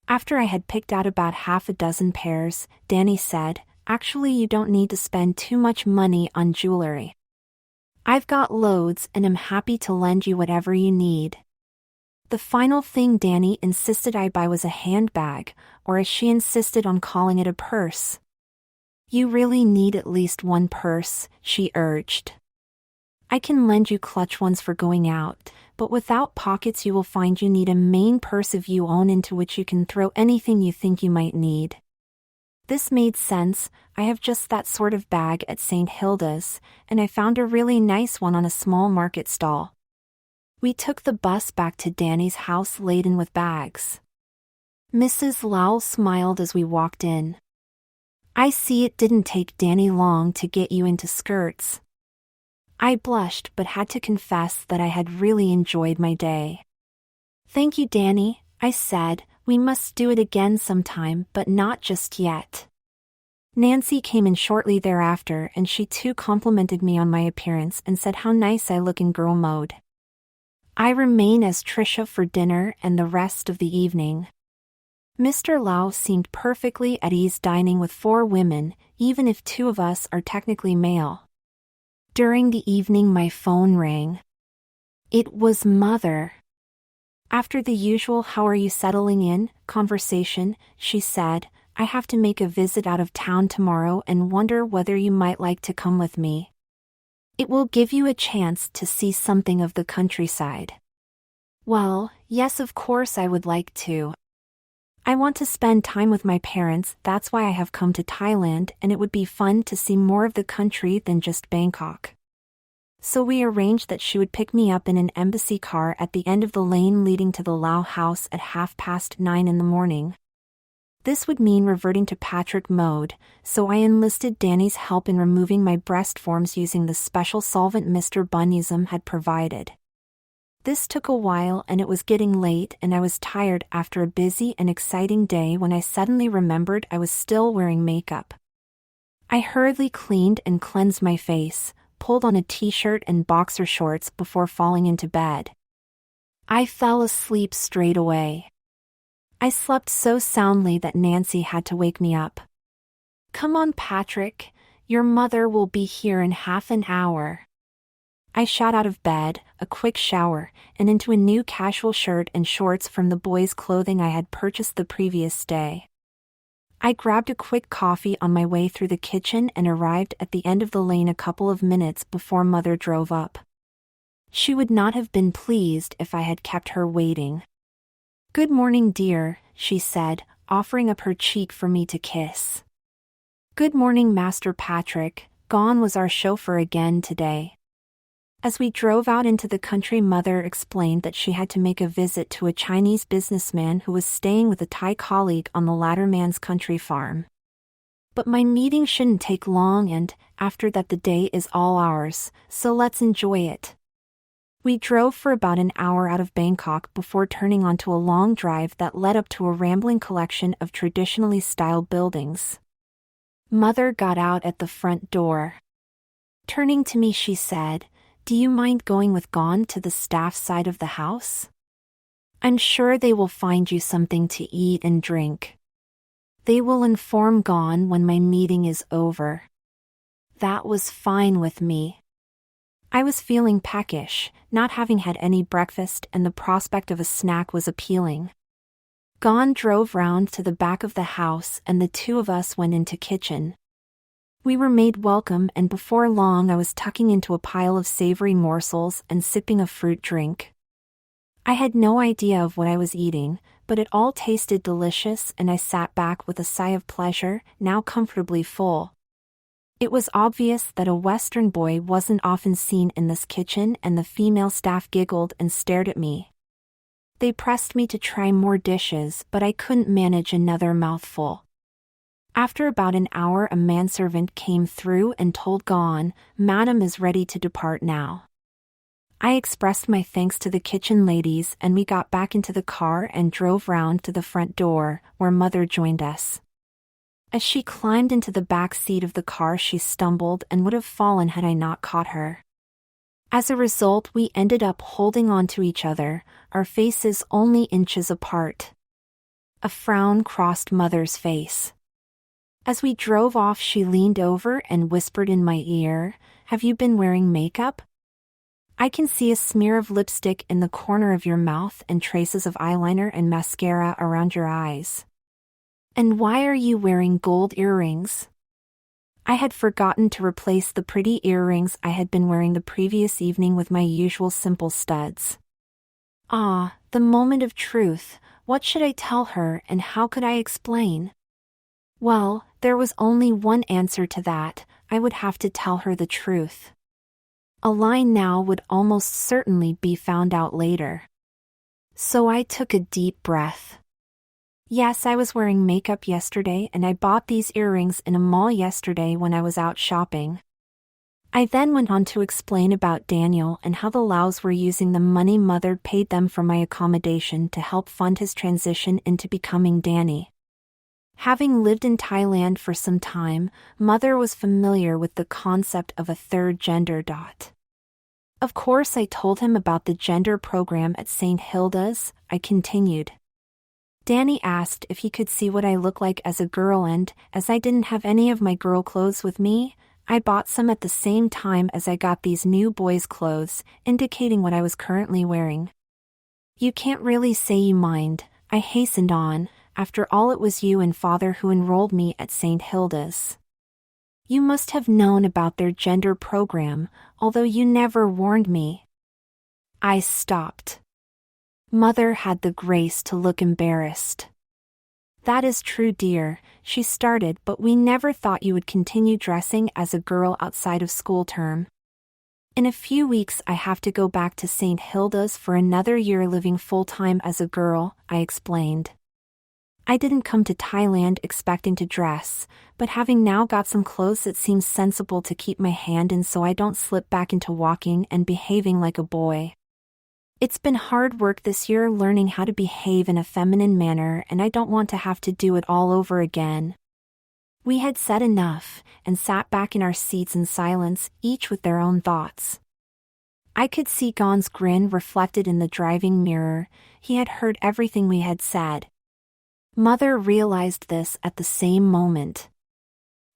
After I had picked out about half a dozen pairs, Dany said, "Actually, you don't need to spend too much money on jewelry. I've got loads and am happy to lend you whatever you need." The final thing Dany insisted I buy was a handbag, or as she insisted on calling it, a purse. "You really need at least one purse," she urged. "I can lend you clutch ones for going out, but without pockets you will find you need a main purse of your own into which you can throw anything you think you might need." This made sense. I have just that sort of bag at St. Hilda's, and I found a really nice one on a small market stall. We took the bus back to Dany's house laden with bags. Mrs. Laos smiled as we walked in. "I see it didn't take Dany long to get you into skirts." I blushed but had to confess that I had really enjoyed my day. "Thank you, Dany," I said. "We must do it again sometime, but not just yet." Nancy came in shortly thereafter, and she too complimented me on my appearance and said how nice I look in girl mode. I remain as Trisha for dinner and the rest of the evening. Mr. Laos seemed perfectly at ease dining with 4 women, even if 2 of us are technically male. During the evening my phone rang. It was Mother. After the usual "how are you settling in" conversation, she said, "I have to make a visit out of town tomorrow and wonder whether you might like to come with me. It will give you a chance to see something of the countryside." Well, yes, of course I would like to. I want to spend time with my parents, that's why I have come to Thailand, and it would be fun to see more of the country than just Bangkok. So we arranged that she would pick me up in an embassy car at the end of the lane leading to the Laos house at 9:30 in the morning. This would mean reverting to Patrick mode, so I enlisted Dany's help in removing my breast forms using the special solvent Mr. Bunyism had provided. This took a while and it was getting late and I was tired after a busy and exciting day when I suddenly remembered I was still wearing makeup. I hurriedly cleaned and cleansed my face, pulled on a t-shirt and boxer shorts before falling into bed. I fell asleep straight away. I slept so soundly that Nancy had to wake me up. "Come on, Patrick, your mother will be here in half an hour." I shot out of bed, a quick shower, and into a new casual shirt and shorts from the boys' clothing I had purchased the previous day. I grabbed a quick coffee on my way through the kitchen and arrived at the end of the lane a couple of minutes before Mother drove up. She would not have been pleased if I had kept her waiting. "Good morning, dear," she said, offering up her cheek for me to kiss. "Good morning, Master Patrick. Gone was our chauffeur again today." As we drove out into the country, Mother explained that she had to make a visit to a Chinese businessman who was staying with a Thai colleague on the latter man's country farm. "But my meeting shouldn't take long and, after that, the day is all ours, so let's enjoy it." We drove for about an hour out of Bangkok before turning onto a long drive that led up to a rambling collection of traditionally styled buildings. Mother got out at the front door. Turning to me, she said, "Do you mind going with Gon to the staff side of the house? I'm sure they will find you something to eat and drink. They will inform Gon when my meeting is over." That was fine with me. I was feeling peckish, not having had any breakfast, and the prospect of a snack was appealing. Gon drove round to the back of the house and the two of us went into kitchen. We were made welcome and before long I was tucking into a pile of savory morsels and sipping a fruit drink. I had no idea of what I was eating, but it all tasted delicious and I sat back with a sigh of pleasure, now comfortably full. It was obvious that a Western boy wasn't often seen in this kitchen and the female staff giggled and stared at me. They pressed me to try more dishes but I couldn't manage another mouthful. After about an hour a manservant came through and told Gon, "Madam is ready to depart now." I expressed my thanks to the kitchen ladies and we got back into the car and drove round to the front door, where Mother joined us. As she climbed into the back seat of the car she stumbled and would have fallen had I not caught her. As a result we ended up holding on to each other, our faces only inches apart. A frown crossed Mother's face. As we drove off she leaned over and whispered in my ear, "Have you been wearing makeup? I can see a smear of lipstick in the corner of your mouth and traces of eyeliner and mascara around your eyes. And why are you wearing gold earrings?" I had forgotten to replace the pretty earrings I had been wearing the previous evening with my usual simple studs. Ah, the moment of truth. What should I tell her and how could I explain? Well, there was only one answer to that. I would have to tell her the truth. A lie now would almost certainly be found out later. So I took a deep breath. Yes, I was wearing makeup yesterday and I bought these earrings in a mall yesterday when I was out shopping. I then went on to explain about Daniel and how the Laos were using the money Mother paid them for my accommodation to help fund his transition into becoming Dany. Having lived in Thailand for some time, Mother was familiar with the concept of a third gender. Of course I told him about the gender program at St. Hilda's, I continued. Dany asked if he could see what I look like as a girl and, as I didn't have any of my girl clothes with me, I bought some at the same time as I got these new boys' clothes, indicating what I was currently wearing. "You can't really say you mind," I hastened on, "after all it was you and Father who enrolled me at St. Hilda's. You must have known about their gender program, although you never warned me." I stopped. Mother had the grace to look embarrassed. That is true, dear, she started, but we never thought you would continue dressing as a girl outside of school term. In a few weeks I have to go back to St. Hilda's for another year living full-time as a girl, I explained. I didn't come to Thailand expecting to dress, but having now got some clothes it seems sensible to keep my hand in so I don't slip back into walking and behaving like a boy. It's been hard work this year learning how to behave in a feminine manner and I don't want to have to do it all over again. We had said enough, and sat back in our seats in silence, each with their own thoughts. I could see Gon's grin reflected in the driving mirror. He had heard everything we had said. Mother realized this at the same moment.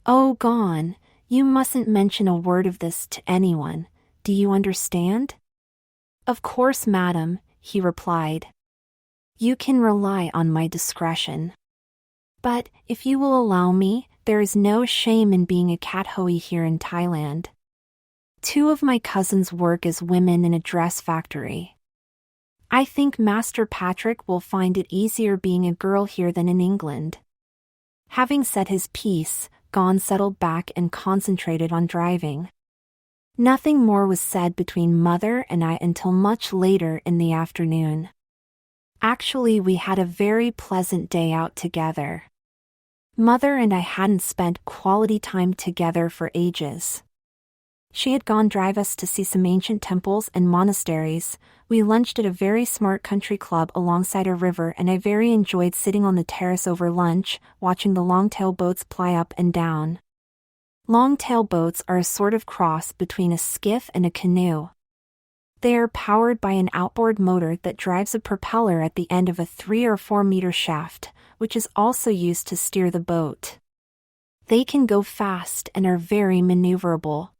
"Oh, Gon, you mustn't mention a word of this to anyone, do you understand?" "Of course, madam," he replied. "You can rely on my discretion. But, if you will allow me, there is no shame in being a cat-hoey here in Thailand. 2 of my cousins work as women in a dress factory. I think Master Patrick will find it easier being a girl here than in England." Having said his piece, Gon settled back and concentrated on driving. Nothing more was said between Mother and I until much later in the afternoon. Actually, we had a very pleasant day out together. Mother and I hadn't spent quality time together for ages. She had gone drive us to see some ancient temples and monasteries. We lunched at a very smart country club alongside a river and I very enjoyed sitting on the terrace over lunch, watching the longtail boats ply up and down. Longtail boats are a sort of cross between a skiff and a canoe. They are powered by an outboard motor that drives a propeller at the end of a 3 or 4 meter shaft, which is also used to steer the boat. They can go fast and are very maneuverable.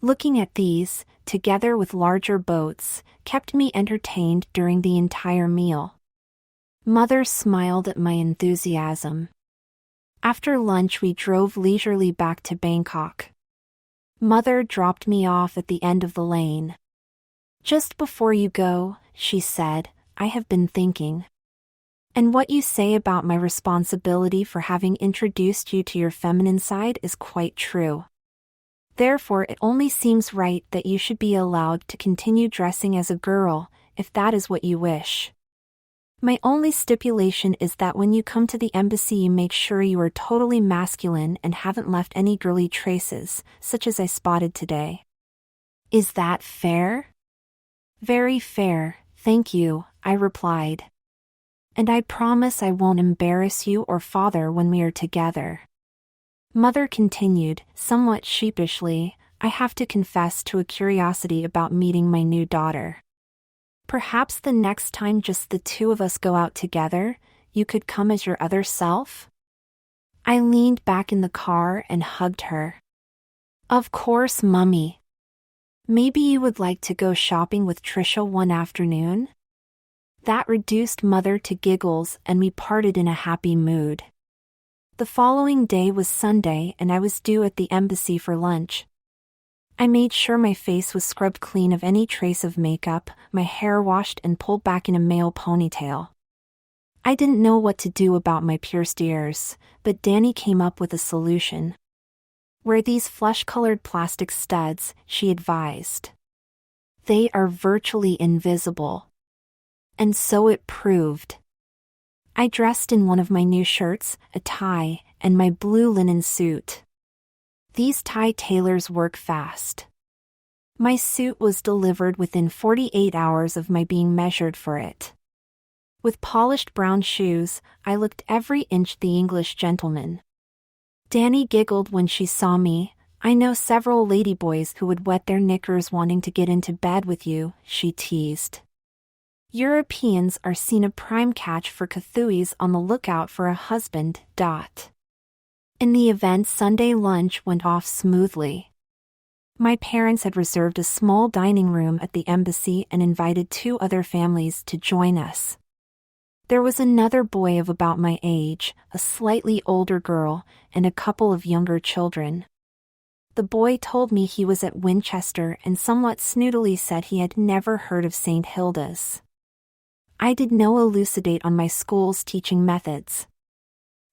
Looking at these, together with larger boats, kept me entertained during the entire meal. Mother smiled at my enthusiasm. After lunch we drove leisurely back to Bangkok. Mother dropped me off at the end of the lane. "Just before you go," she said, "I have been thinking. And what you say about my responsibility for having introduced you to your feminine side is quite true. Therefore it only seems right that you should be allowed to continue dressing as a girl, if that is what you wish. My only stipulation is that when you come to the embassy you make sure you are totally masculine and haven't left any girly traces, such as I spotted today. Is that fair?" "Very fair, thank you," I replied. "And I promise I won't embarrass you or father when we are together." Mother continued, somewhat sheepishly, "I have to confess to a curiosity about meeting my new daughter. Perhaps the next time just the 2 of us go out together, you could come as your other self?" I leaned back in the car and hugged her. "Of course, Mummy. Maybe you would like to go shopping with Trisha one afternoon?" That reduced Mother to giggles and we parted in a happy mood. The following day was Sunday and I was due at the embassy for lunch. I made sure my face was scrubbed clean of any trace of makeup, my hair washed and pulled back in a male ponytail. I didn't know what to do about my pierced ears, but Dany came up with a solution. "Wear these flesh-colored plastic studs," she advised. "They are virtually invisible." And so it proved. I dressed in one of my new shirts, a tie, and my blue linen suit. These tie tailors work fast. My suit was delivered within 48 hours of my being measured for it. With polished brown shoes, I looked every inch the English gentleman. Dany giggled when she saw me. "I know several ladyboys who would wet their knickers wanting to get into bed with you," she teased. Europeans are seen a prime catch for Kathuis on the lookout for a husband. In the event, Sunday lunch went off smoothly. My parents had reserved a small dining room at the embassy and invited 2 other families to join us. There was another boy of about my age, a slightly older girl, and a couple of younger children. The boy told me he was at Winchester and somewhat snootily said he had never heard of St. Hilda's. I did no elucidate on my school's teaching methods.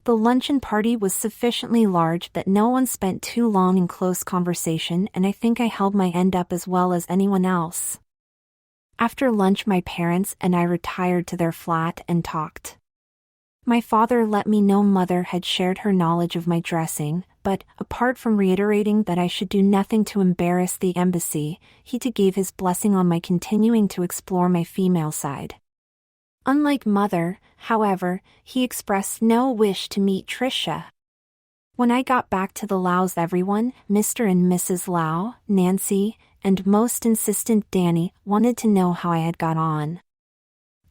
The luncheon party was sufficiently large that no one spent too long in close conversation, and I think I held my end up as well as anyone else. After lunch, my parents and I retired to their flat and talked. My father let me know Mother had shared her knowledge of my dressing, but, apart from reiterating that I should do nothing to embarrass the embassy, he too gave his blessing on my continuing to explore my female side. Unlike Mother, however, he expressed no wish to meet Tricia. When I got back to the Laos, everyone, Mr. and Mrs. Lau, Nancy, and most insistent Dany, wanted to know how I had got on.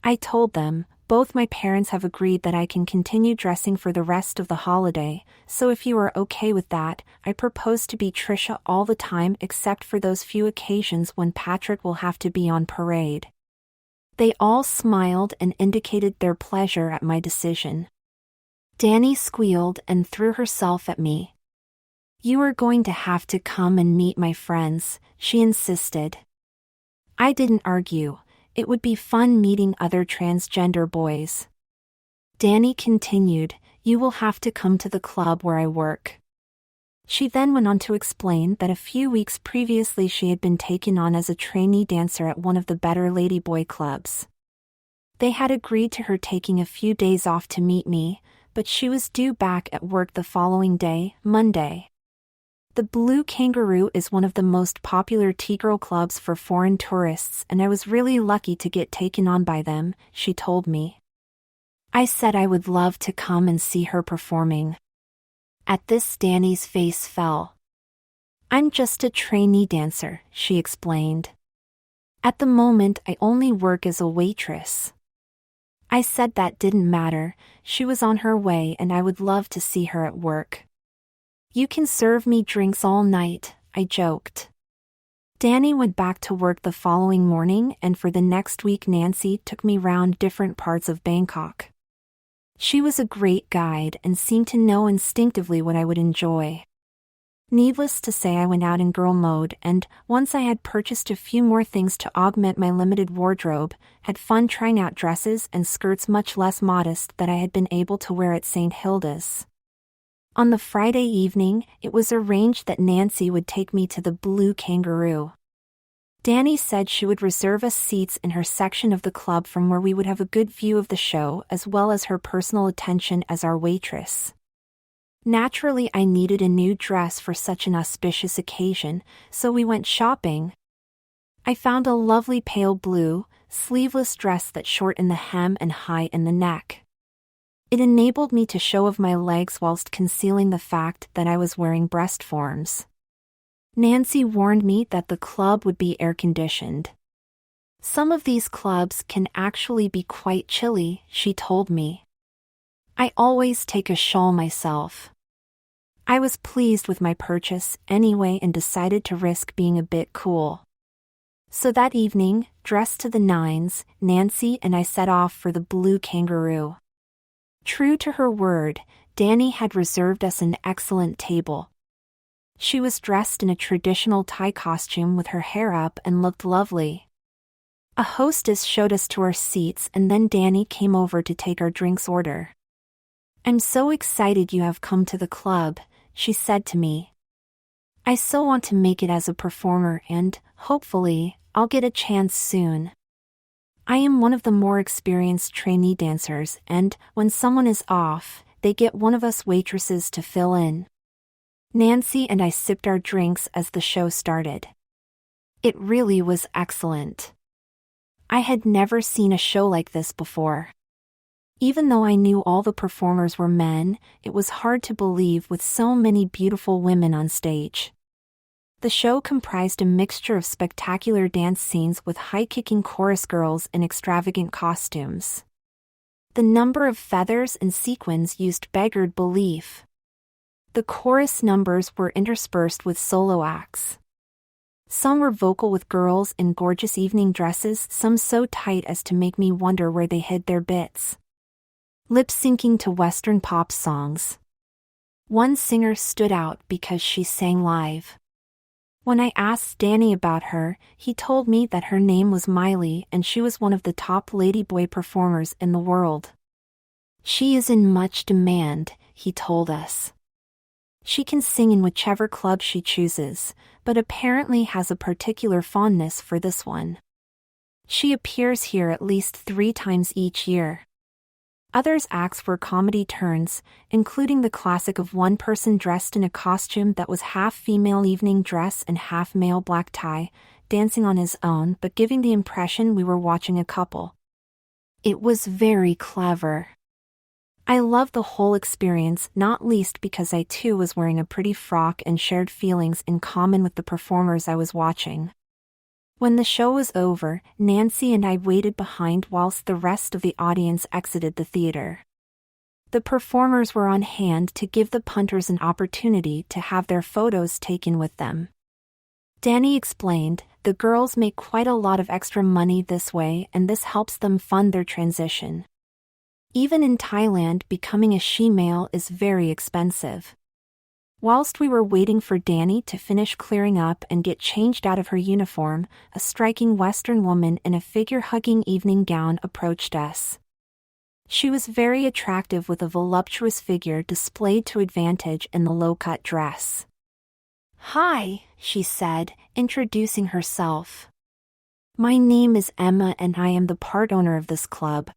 I told them, both my parents have agreed that I can continue dressing for the rest of the holiday, so if you are okay with that, I propose to be Tricia all the time except for those few occasions when Patrick will have to be on parade. They all smiled and indicated their pleasure at my decision. Dany squealed and threw herself at me. "You are going to have to come and meet my friends," she insisted. I didn't argue. It would be fun meeting other transgender boys. Dany continued, "You will have to come to the club where I work." She then went on to explain that a few weeks previously she had been taken on as a trainee dancer at one of the better ladyboy clubs. They had agreed to her taking a few days off to meet me, but she was due back at work the following day, Monday. The Blue Kangaroo is one of the most popular tea-girl clubs for foreign tourists, and I was really lucky to get taken on by them, she told me. I said I would love to come and see her performing. At this, Dany's face fell. "I'm just a trainee dancer," she explained. "At the moment I only work as a waitress." I said that didn't matter, she was on her way and I would love to see her at work. "You can serve me drinks all night," I joked. Dany went back to work the following morning, and for the next week Nancy took me round different parts of Bangkok. She was a great guide and seemed to know instinctively what I would enjoy. Needless to say, I went out in girl mode and, once I had purchased a few more things to augment my limited wardrobe, had fun trying out dresses and skirts much less modest that I had been able to wear at St. Hilda's. On the Friday evening, it was arranged that Nancy would take me to the Blue Kangaroo. Dany said she would reserve us seats in her section of the club from where we would have a good view of the show as well as her personal attention as our waitress. Naturally, I needed a new dress for such an auspicious occasion, so we went shopping. I found a lovely pale blue, sleeveless dress that's short in the hem and high in the neck. It enabled me to show off my legs whilst concealing the fact that I was wearing breast forms. Nancy warned me that the club would be air-conditioned. "Some of these clubs can actually be quite chilly," she told me. I always take a shawl myself. I was pleased with my purchase anyway and decided to risk being a bit cool. So that evening, dressed to the nines, Nancy and I set off for the Blue Kangaroo. True to her word, Dany had reserved us an excellent table. She was dressed in a traditional Thai costume with her hair up and looked lovely. A hostess showed us to our seats and then Dany came over to take our drinks order. "I'm so excited you have come to the club," she said to me. "I so want to make it as a performer and, hopefully, I'll get a chance soon. I am one of the more experienced trainee dancers and, when someone is off, they get one of us waitresses to fill in." Nancy and I sipped our drinks as the show started. It really was excellent. I had never seen a show like this before. Even though I knew all the performers were men, it was hard to believe with so many beautiful women on stage. The show comprised a mixture of spectacular dance scenes with high-kicking chorus girls in extravagant costumes. The number of feathers and sequins used beggared belief. The chorus numbers were interspersed with solo acts. Some were vocal with girls in gorgeous evening dresses, some so tight as to make me wonder where they hid their bits. Lip-syncing to Western pop songs. One singer stood out because she sang live. When I asked Dany about her, he told me that her name was Miley and she was one of the top ladyboy performers in the world. "She is in much demand," he told us. She can sing in whichever club she chooses, but apparently has a particular fondness for this one. She appears here at least 3 times each year. Others acts were comedy turns, including the classic of one person dressed in a costume that was half female evening dress and half male black tie, dancing on his own but giving the impression we were watching a couple. It was very clever. I loved the whole experience, not least because I too was wearing a pretty frock and shared feelings in common with the performers I was watching. When the show was over, Nancy and I waited behind whilst the rest of the audience exited the theater. The performers were on hand to give the punters an opportunity to have their photos taken with them. Dany explained, the girls make quite a lot of extra money this way and this helps them fund their transition. Even in Thailand, becoming a she-male is very expensive. Whilst we were waiting for Dany to finish clearing up and get changed out of her uniform, a striking Western woman in a figure-hugging evening gown approached us. She was very attractive with a voluptuous figure displayed to advantage in the low-cut dress. "Hi," she said, introducing herself. "My name is Emma and I am the part owner of this club.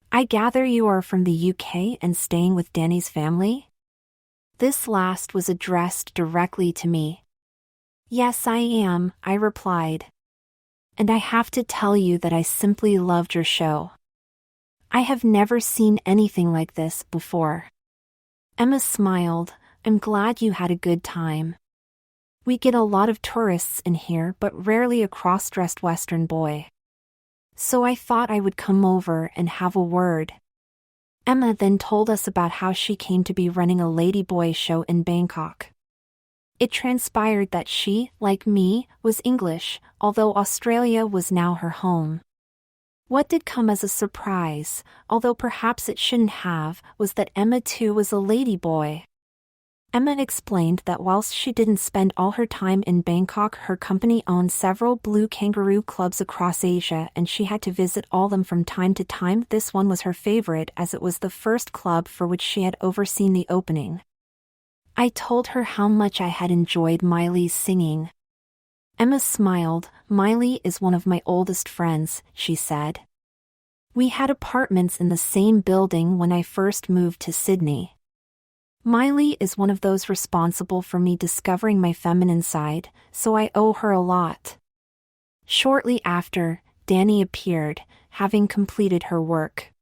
I gather you are from the UK and staying with Dany's family?" This last was addressed directly to me. "Yes, I am," I replied. "And I have to tell you that I simply loved your show. I have never seen anything like this before." Emma smiled. "I'm glad you had a good time. We get a lot of tourists in here but rarely a cross-dressed Western boy. So I thought I would come over and have a word." Emma then told us about how she came to be running a ladyboy show in Bangkok. It transpired that she, like me, was English, although Australia was now her home. What did come as a surprise, although perhaps it shouldn't have, was that Emma too was a ladyboy. Emma explained that whilst she didn't spend all her time in Bangkok, her company owned several blue kangaroo clubs across Asia and she had to visit all them from time to time. This one was her favorite as it was the first club for which she had overseen the opening. I told her how much I had enjoyed Miley's singing. Emma smiled. "Miley is one of my oldest friends," she said. "We had apartments in the same building when I first moved to Sydney. Miley is one of those responsible for me discovering my feminine side, so I owe her a lot." Shortly after, Dany appeared, having completed her work.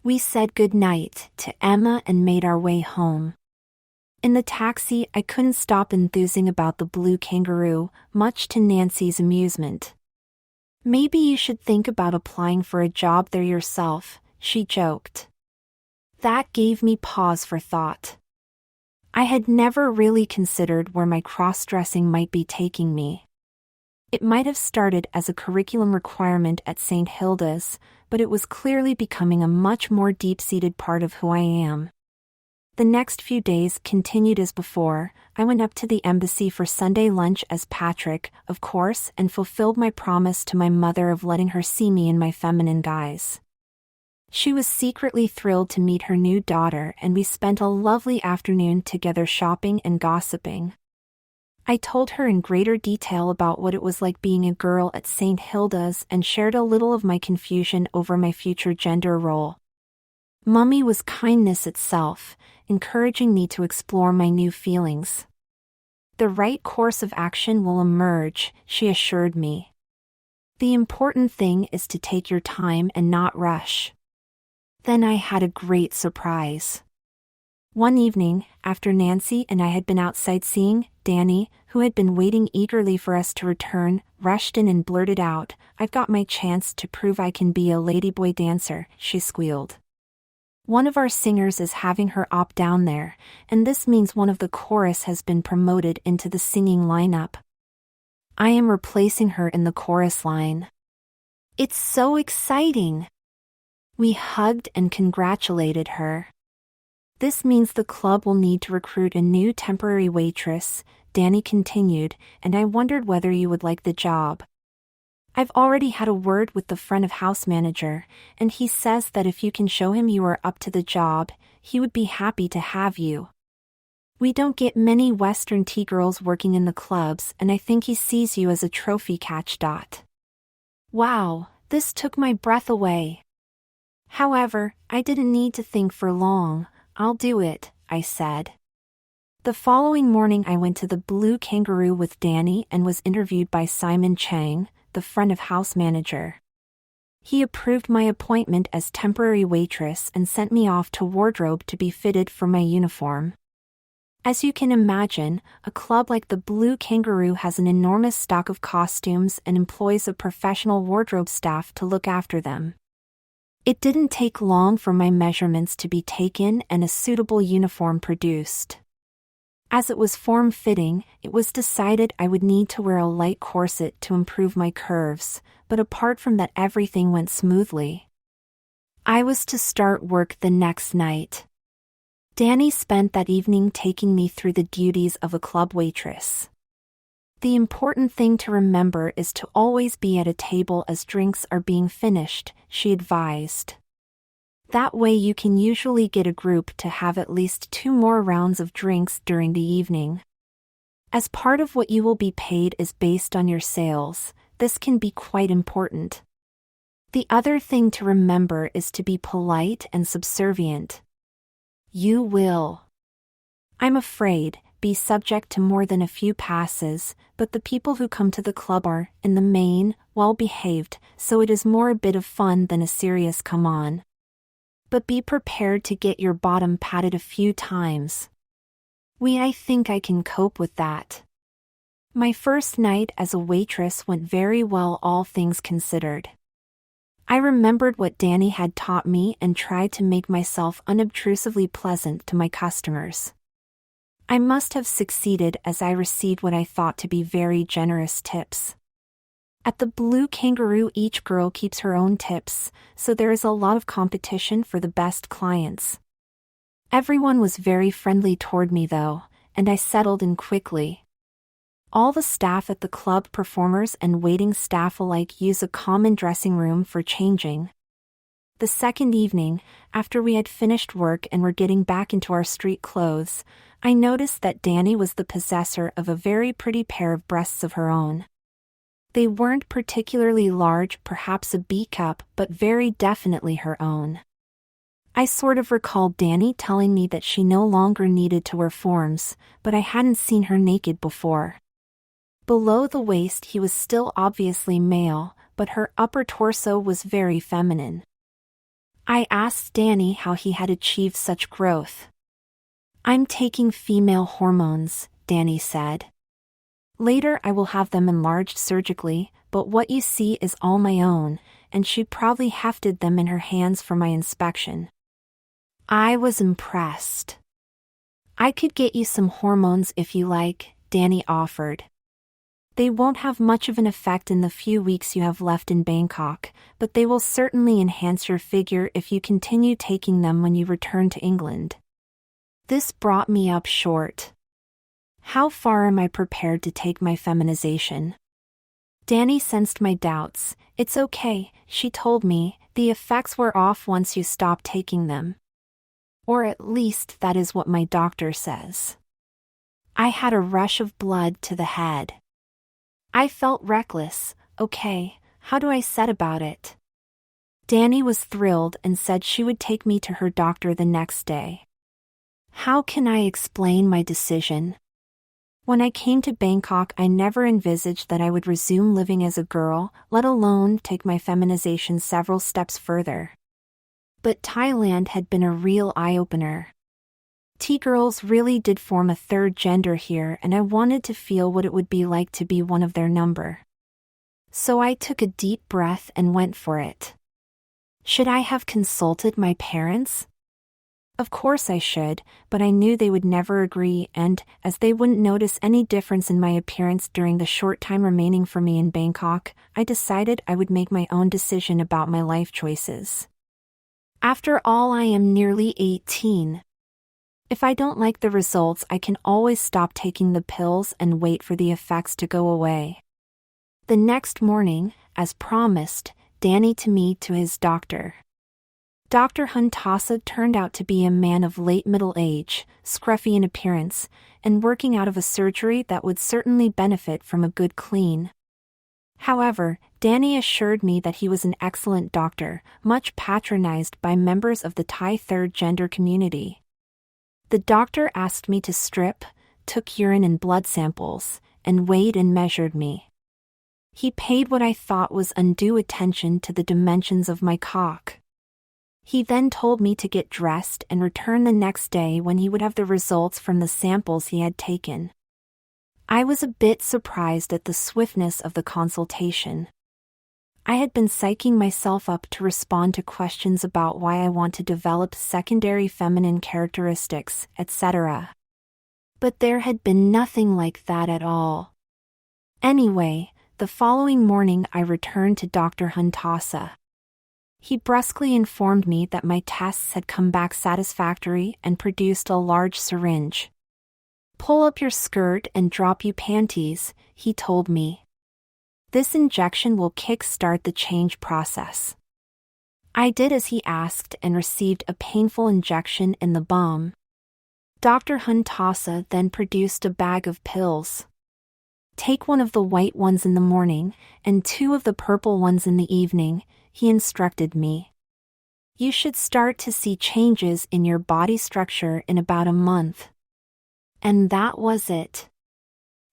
We said good night to Emma and made our way home. In the taxi, I couldn't stop enthusing about the blue kangaroo, much to Nancy's amusement. "Maybe you should think about applying for a job there yourself," she joked. That gave me pause for thought. I had never really considered where my cross-dressing might be taking me. It might have started as a curriculum requirement at St. Hilda's, but it was clearly becoming a much more deep-seated part of who I am. The next few days continued as before. I went up to the embassy for Sunday lunch as Patrick, of course, and fulfilled my promise to my mother of letting her see me in my feminine guise. She was secretly thrilled to meet her new daughter and we spent a lovely afternoon together shopping and gossiping. I told her in greater detail about what it was like being a girl at St. Hilda's and shared a little of my confusion over my future gender role. Mummy was kindness itself, encouraging me to explore my new feelings. "The right course of action will emerge," she assured me. "The important thing is to take your time and not rush." Then I had a great surprise. One evening, after Nancy and I had been out sightseeing, Dany, who had been waiting eagerly for us to return, rushed in and blurted out, "I've got my chance to prove I can be a ladyboy dancer," she squealed. "One of our singers is having her op down there, and this means one of the chorus has been promoted into the singing lineup. I am replacing her in the chorus line. It's so exciting!" We hugged and congratulated her. "This means the club will need to recruit a new temporary waitress," Dany continued, "and I wondered whether you would like the job. I've already had a word with the front of house manager, and he says that if you can show him you are up to the job, he would be happy to have you. We don't get many Western tea girls working in the clubs, and I think he sees you as a trophy catch. Wow, this took my breath away. However, I didn't need to think for long. I'll do it, I said. The following morning I went to the Blue Kangaroo with Dany and was interviewed by Simon Chang, the front of house manager. He approved my appointment as temporary waitress and sent me off to wardrobe to be fitted for my uniform. As you can imagine, a club like the Blue Kangaroo has an enormous stock of costumes and employs a professional wardrobe staff to look after them. It didn't take long for my measurements to be taken and a suitable uniform produced. As it was form-fitting, it was decided I would need to wear a light corset to improve my curves, but apart from that everything went smoothly. I was to start work the next night. Dany spent that evening taking me through the duties of a club waitress. The important thing to remember is to always be at a table as drinks are being finished, she advised. That way you can usually get a group to have at least 2 more rounds of drinks during the evening. As part of what you will be paid is based on your sales, this can be quite important. The other thing to remember is to be polite and subservient. You will, I'm afraid, be subject to more than a few passes, but the people who come to the club are, in the main, well-behaved, so it is more a bit of fun than a serious come-on. But be prepared to get your bottom patted a few times. I think I can cope with that. My first night as a waitress went very well, all things considered. I remembered what Dany had taught me and tried to make myself unobtrusively pleasant to my customers. I must have succeeded as I received what I thought to be very generous tips. At the Blue Kangaroo each girl keeps her own tips, so there is a lot of competition for the best clients. Everyone was very friendly toward me though, and I settled in quickly. All the staff at the club, performers and waiting staff alike, use a common dressing room for changing. The second evening, after we had finished work and were getting back into our street clothes, I noticed that Dany was the possessor of a very pretty pair of breasts of her own. They weren't particularly large, perhaps a B cup, but very definitely her own. I sort of recalled Dany telling me that she no longer needed to wear forms, but I hadn't seen her naked before. Below the waist he was still obviously male, but her upper torso was very feminine. I asked Dany how he had achieved such growth. I'm taking female hormones, Dany said. Later I will have them enlarged surgically, but what you see is all my own, and she probably hefted them in her hands for my inspection. I was impressed. I could get you some hormones if you like, Dany offered. They won't have much of an effect in the few weeks you have left in Bangkok, but they will certainly enhance your figure if you continue taking them when you return to England. This brought me up short. How far am I prepared to take my feminization? Dany sensed my doubts. It's okay, she told me, the effects wear off once you stop taking them. Or at least that is what my doctor says. I had a rush of blood to the head. I felt reckless. Okay, how do I set about it? Dany was thrilled and said she would take me to her doctor the next day. How can I explain my decision? When I came to Bangkok, I never envisaged that I would resume living as a girl, let alone take my feminization several steps further. But Thailand had been a real eye-opener. T-girls really did form a third gender here, and I wanted to feel what it would be like to be one of their number. So I took a deep breath and went for it. Should I have consulted my parents? Of course I should, but I knew they would never agree and, as they wouldn't notice any difference in my appearance during the short time remaining for me in Bangkok, I decided I would make my own decision about my life choices. After all, I am nearly 18. If I don't like the results, I can always stop taking the pills and wait for the effects to go away. The next morning, as promised, Dany to me to his doctor. Dr. Huntasa turned out to be a man of late middle age, scruffy in appearance, and working out of a surgery that would certainly benefit from a good clean. However, Dany assured me that he was an excellent doctor, much patronized by members of the Thai third gender community. The doctor asked me to strip, took urine and blood samples, and weighed and measured me. He paid what I thought was undue attention to the dimensions of my cock. He then told me to get dressed and return the next day when he would have the results from the samples he had taken. I was a bit surprised at the swiftness of the consultation. I had been psyching myself up to respond to questions about why I want to develop secondary feminine characteristics, etc. But there had been nothing like that at all. Anyway, the following morning I returned to Dr. Huntasa. He brusquely informed me that my tests had come back satisfactory and produced a large syringe. "Pull up your skirt and drop your panties," he told me. "This injection will kick-start the change process." I did as he asked and received a painful injection in the bum. Dr. Huntasa then produced a bag of pills. "Take one of the white ones in the morning, and 2 of the purple ones in the evening," he instructed me. "You should start to see changes in your body structure in about a month." And that was it.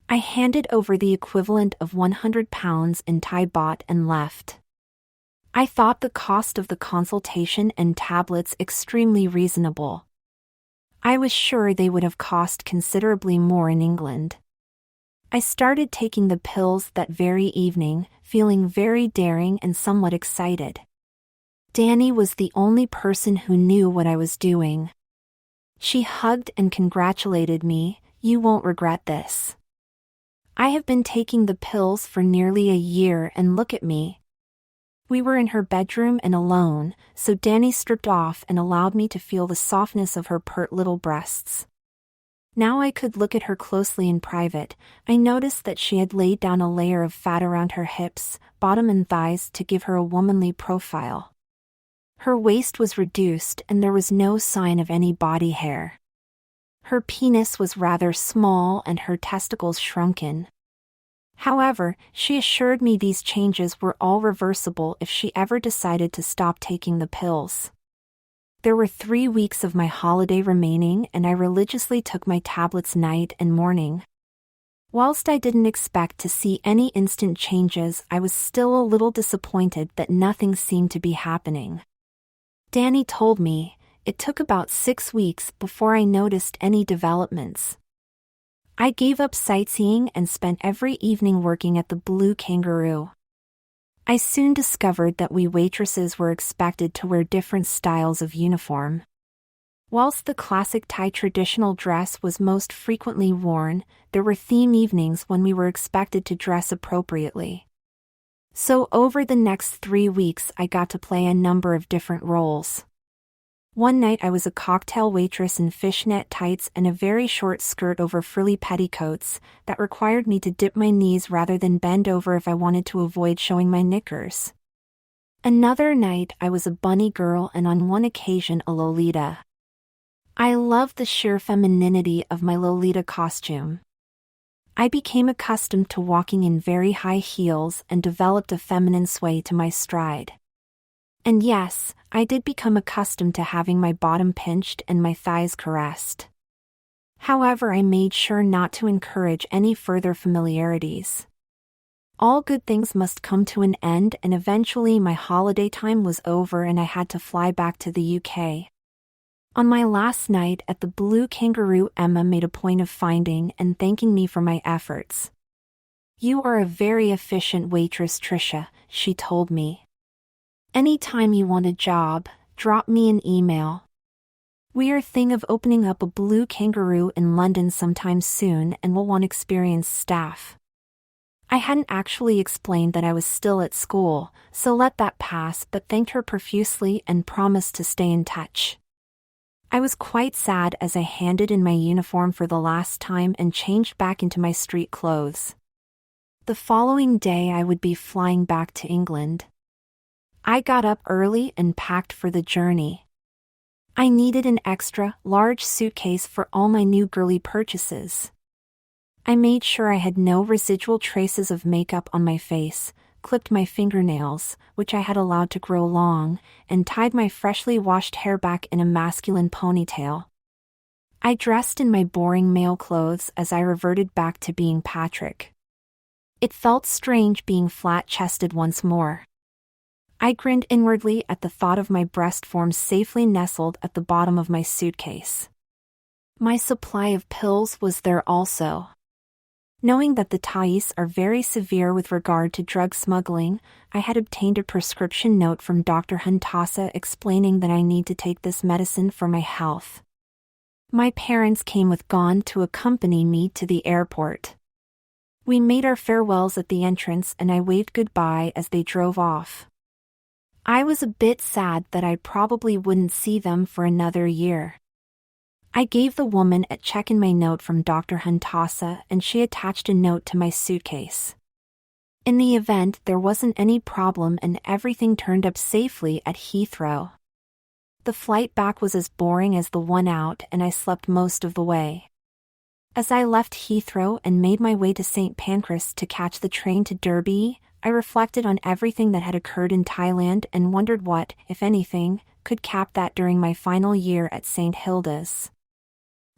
I handed over the equivalent of 100 pounds in Thai baht and left. I thought the cost of the consultation and tablets extremely reasonable. I was sure they would have cost considerably more in England. I started taking the pills that very evening, feeling very daring and somewhat excited. Dany was the only person who knew what I was doing. She hugged and congratulated me. "You won't regret this. I have been taking the pills for nearly a year and look at me." We were in her bedroom and alone, so Dany stripped off and allowed me to feel the softness of her pert little breasts. Now I could look at her closely in private. I noticed that she had laid down a layer of fat around her hips, bottom and thighs to give her a womanly profile. Her waist was reduced and there was no sign of any body hair. Her penis was rather small and her testicles shrunken. However, she assured me these changes were all reversible if she ever decided to stop taking the pills. There were 3 weeks of my holiday remaining and I religiously took my tablets night and morning. Whilst I didn't expect to see any instant changes, I was still a little disappointed that nothing seemed to be happening. Dany told me, it took about 6 weeks before I noticed any developments. I gave up sightseeing and spent every evening working at the Blue Kangaroo. I soon discovered that we waitresses were expected to wear different styles of uniform. Whilst the classic Thai traditional dress was most frequently worn, there were theme evenings when we were expected to dress appropriately. So over the next 3 weeks I got to play a number of different roles. One night I was a cocktail waitress in fishnet tights and a very short skirt over frilly petticoats that required me to dip my knees rather than bend over if I wanted to avoid showing my knickers. Another night I was a bunny girl and on one occasion a Lolita. I loved the sheer femininity of my Lolita costume. I became accustomed to walking in very high heels and developed a feminine sway to my stride. And yes, I did become accustomed to having my bottom pinched and my thighs caressed. However, I made sure not to encourage any further familiarities. All good things must come to an end, and eventually my holiday time was over and I had to fly back to the UK. On my last night at the Blue Kangaroo, Emma made a point of finding and thanking me for my efforts. "You are a very efficient waitress, Tricia," she told me. "Anytime you want a job, drop me an email. We are thinking of opening up a Blue Kangaroo in London sometime soon and will want experienced staff." I hadn't actually explained that I was still at school, so let that pass, but thanked her profusely and promised to stay in touch. I was quite sad as I handed in my uniform for the last time and changed back into my street clothes. The following day I would be flying back to England. I got up early and packed for the journey. I needed an extra, large suitcase for all my new girly purchases. I made sure I had no residual traces of makeup on my face, clipped my fingernails, which I had allowed to grow long, and tied my freshly washed hair back in a masculine ponytail. I dressed in my boring male clothes as I reverted back to being Patrick. It felt strange being flat-chested once more. I grinned inwardly at the thought of my breast forms safely nestled at the bottom of my suitcase. My supply of pills was there also. Knowing that the Thais are very severe with regard to drug smuggling, I had obtained a prescription note from Dr. Huntasa explaining that I need to take this medicine for my health. My parents came with Gon to accompany me to the airport. We made our farewells at the entrance and I waved goodbye as they drove off. I was a bit sad that I probably wouldn't see them for another year. I gave the woman at check-in my note from Dr. Huntasa and she attached a note to my suitcase. In the event there wasn't any problem and everything turned up safely at Heathrow. The flight back was as boring as the one out and I slept most of the way. As I left Heathrow and made my way to St. Pancras to catch the train to Derby, I reflected on everything that had occurred in Thailand and wondered what, if anything, could cap that during my final year at St. Hilda's.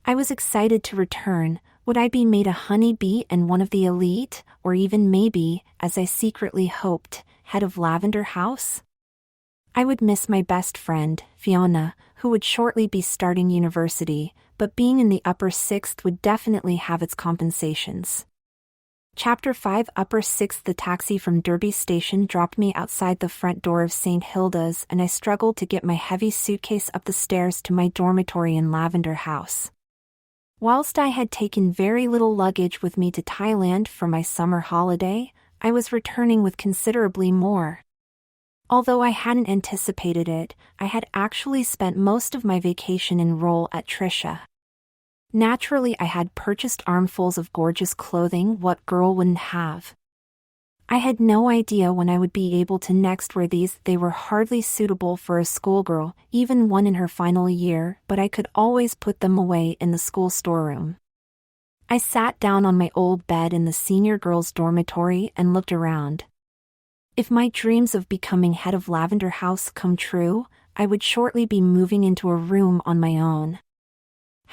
I was excited to return. Would I be made a honeybee and one of the elite, or even maybe, as I secretly hoped, head of Lavender House? I would miss my best friend, Fiona, who would shortly be starting university, but being in the upper sixth would definitely have its compensations. Chapter 5 Upper 6th. The taxi from Derby station dropped me outside the front door of St. Hilda's and I struggled to get my heavy suitcase up the stairs to my dormitory in Lavender House. Whilst I had taken very little luggage with me to Thailand for my summer holiday, I was returning with considerably more. Although I hadn't anticipated it, I had actually spent most of my vacation in Roll at Trisha. Naturally, I had purchased armfuls of gorgeous clothing. What girl wouldn't have? I had no idea when I would be able to next wear these. They were hardly suitable for a schoolgirl, even one in her final year, but I could always put them away in the school storeroom. I sat down on my old bed in the senior girls' dormitory and looked around. If my dreams of becoming head of Lavender House come true, I would shortly be moving into a room on my own.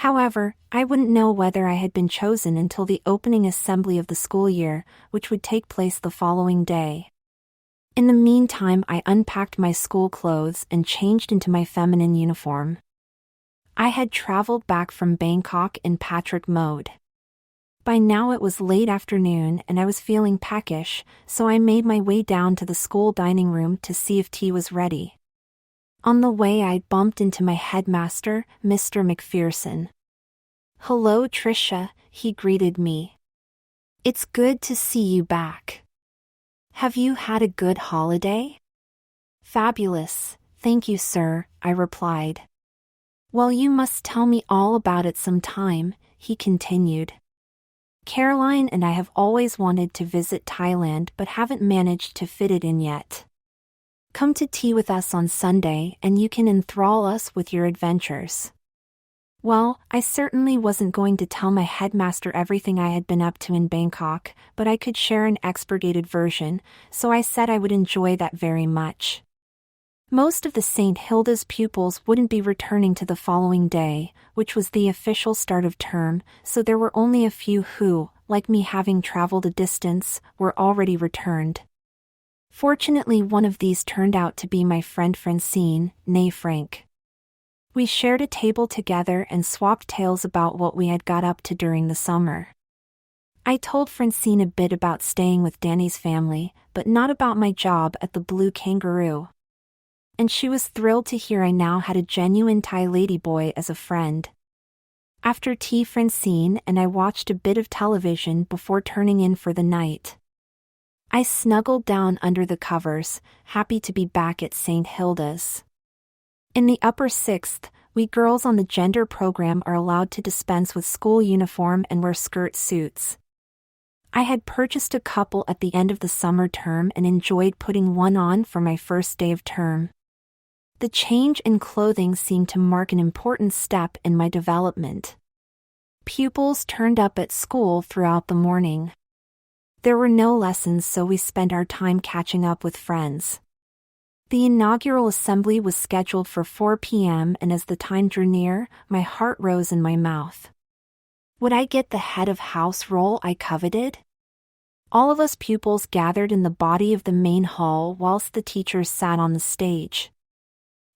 However, I wouldn't know whether I had been chosen until the opening assembly of the school year, which would take place the following day. In the meantime, I unpacked my school clothes and changed into my feminine uniform. I had traveled back from Bangkok in Patrick mode. By now it was late afternoon and I was feeling peckish, so I made my way down to the school dining room to see if tea was ready. On the way I bumped into my headmaster, Mr. McPherson. "Hello, Tricia," he greeted me. "It's good to see you back. Have you had a good holiday?" "Fabulous, thank you, sir," I replied. "Well, you must tell me all about it sometime," he continued. "Caroline and I have always wanted to visit Thailand but haven't managed to fit it in yet. Come to tea with us on Sunday and you can enthrall us with your adventures." Well, I certainly wasn't going to tell my headmaster everything I had been up to in Bangkok, but I could share an expurgated version, so I said I would enjoy that very much. Most of the St. Hilda's pupils wouldn't be returning to the following day, which was the official start of term, so there were only a few who, like me having traveled a distance, were already returned. Fortunately, one of these turned out to be my friend Francine, née Frank. We shared a table together and swapped tales about what we had got up to during the summer. I told Francine a bit about staying with Dany's family, but not about my job at the Blue Kangaroo. And she was thrilled to hear I now had a genuine Thai ladyboy as a friend. After tea, Francine and I watched a bit of television before turning in for the night. I snuggled down under the covers, happy to be back at St. Hilda's. In the upper 6th, we girls on the gender program are allowed to dispense with school uniform and wear skirt suits. I had purchased a couple at the end of the summer term and enjoyed putting one on for my first day of term. The change in clothing seemed to mark an important step in my development. Pupils turned up at school throughout the morning. There were no lessons, so we spent our time catching up with friends. The inaugural assembly was scheduled for 4 p.m., and as the time drew near, my heart rose in my mouth. Would I get the head of house role I coveted? All of us pupils gathered in the body of the main hall whilst the teachers sat on the stage.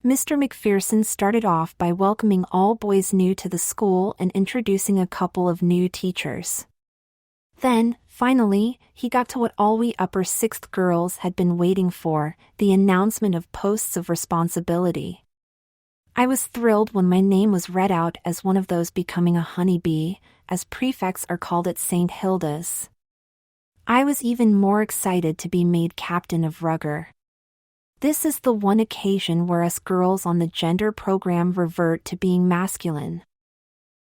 Mr. McPherson started off by welcoming all boys new to the school and introducing a couple of new teachers. Then, finally, he got to what all we upper 6th girls had been waiting for, the announcement of posts of responsibility. I was thrilled when my name was read out as one of those becoming a honeybee, as prefects are called at St. Hilda's. I was even more excited to be made captain of rugger. This is the one occasion where us girls on the gender program revert to being masculine.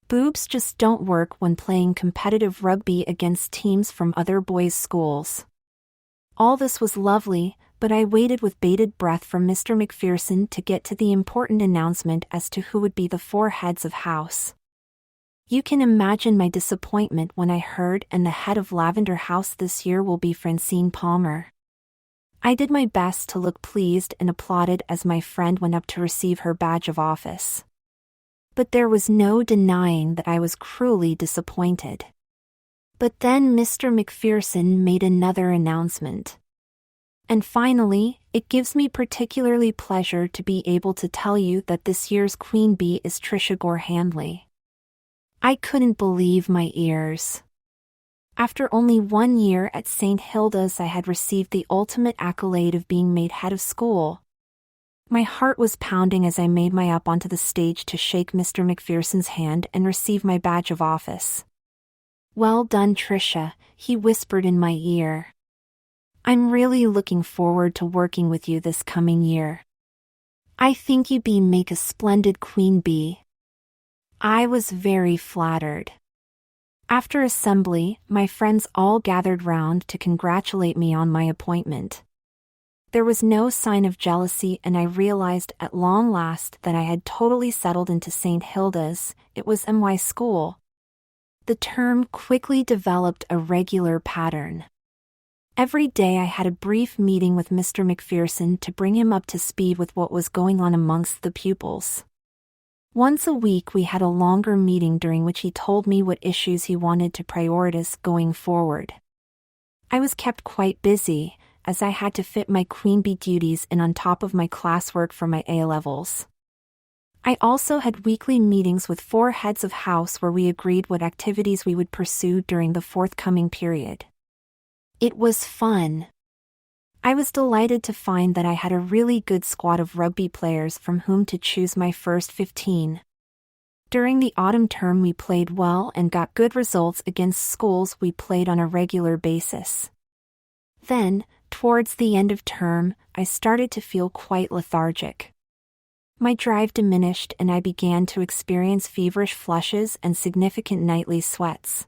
Boobs just don't work when playing competitive rugby against teams from other boys' schools. All this was lovely, but I waited with bated breath for Mr. McPherson to get to the important announcement as to who would be the 4 heads of house. You can imagine my disappointment when I heard, and the head of Lavender House this year will be Francine Palmer. I did my best to look pleased and applauded as my friend went up to receive her badge of office. But there was no denying that I was cruelly disappointed. But then Mr. McPherson made another announcement. And finally, it gives me particularly pleasure to be able to tell you that this year's Queen Bee is Trisha Gore-Handley. I couldn't believe my ears. After only 1 year at St. Hilda's, I had received the ultimate accolade of being made head of school. My heart was pounding as I made my up onto the stage to shake Mr. McPherson's hand and receive my badge of office. "Well done, Trisha," he whispered in my ear. "I'm really looking forward to working with you this coming year. I think you make a splendid Queen Bee." I was very flattered. After assembly, my friends all gathered round to congratulate me on my appointment. There was no sign of jealousy, and I realized at long last that I had totally settled into St. Hilda's. It was my school. The term quickly developed a regular pattern. Every day I had a brief meeting with Mr. McPherson to bring him up to speed with what was going on amongst the pupils. Once a week we had a longer meeting during which he told me what issues he wanted to prioritize going forward. I was kept quite busy, as I had to fit my Queen Bee duties in on top of my classwork for my A-levels. I also had weekly meetings with 4 heads of house where we agreed what activities we would pursue during the forthcoming period. It was fun. I was delighted to find that I had a really good squad of rugby players from whom to choose my first 15. During the autumn term we played well and got good results against schools we played on a regular basis. Then, towards the end of term, I started to feel quite lethargic. My drive diminished and I began to experience feverish flushes and significant nightly sweats.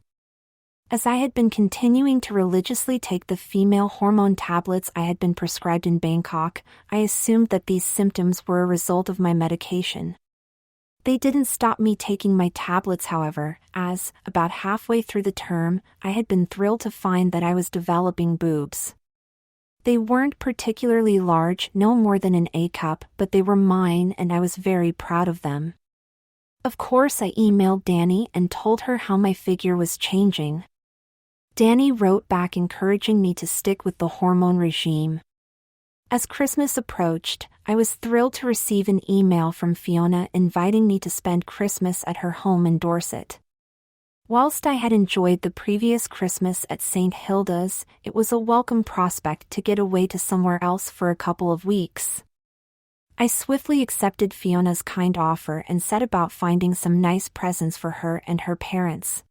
As I had been continuing to religiously take the female hormone tablets I had been prescribed in Bangkok, I assumed that these symptoms were a result of my medication. They didn't stop me taking my tablets, however, as, about halfway through the term, I had been thrilled to find that I was developing boobs. They weren't particularly large, no more than an A cup, but they were mine and I was very proud of them. Of course, I emailed Dany and told her how my figure was changing. Dany wrote back encouraging me to stick with the hormone regime. As Christmas approached, I was thrilled to receive an email from Fiona inviting me to spend Christmas at her home in Dorset. Whilst I had enjoyed the previous Christmas at St. Hilda's, it was a welcome prospect to get away to somewhere else for a couple of weeks. I swiftly accepted Fiona's kind offer and set about finding some nice presents for her and her parents.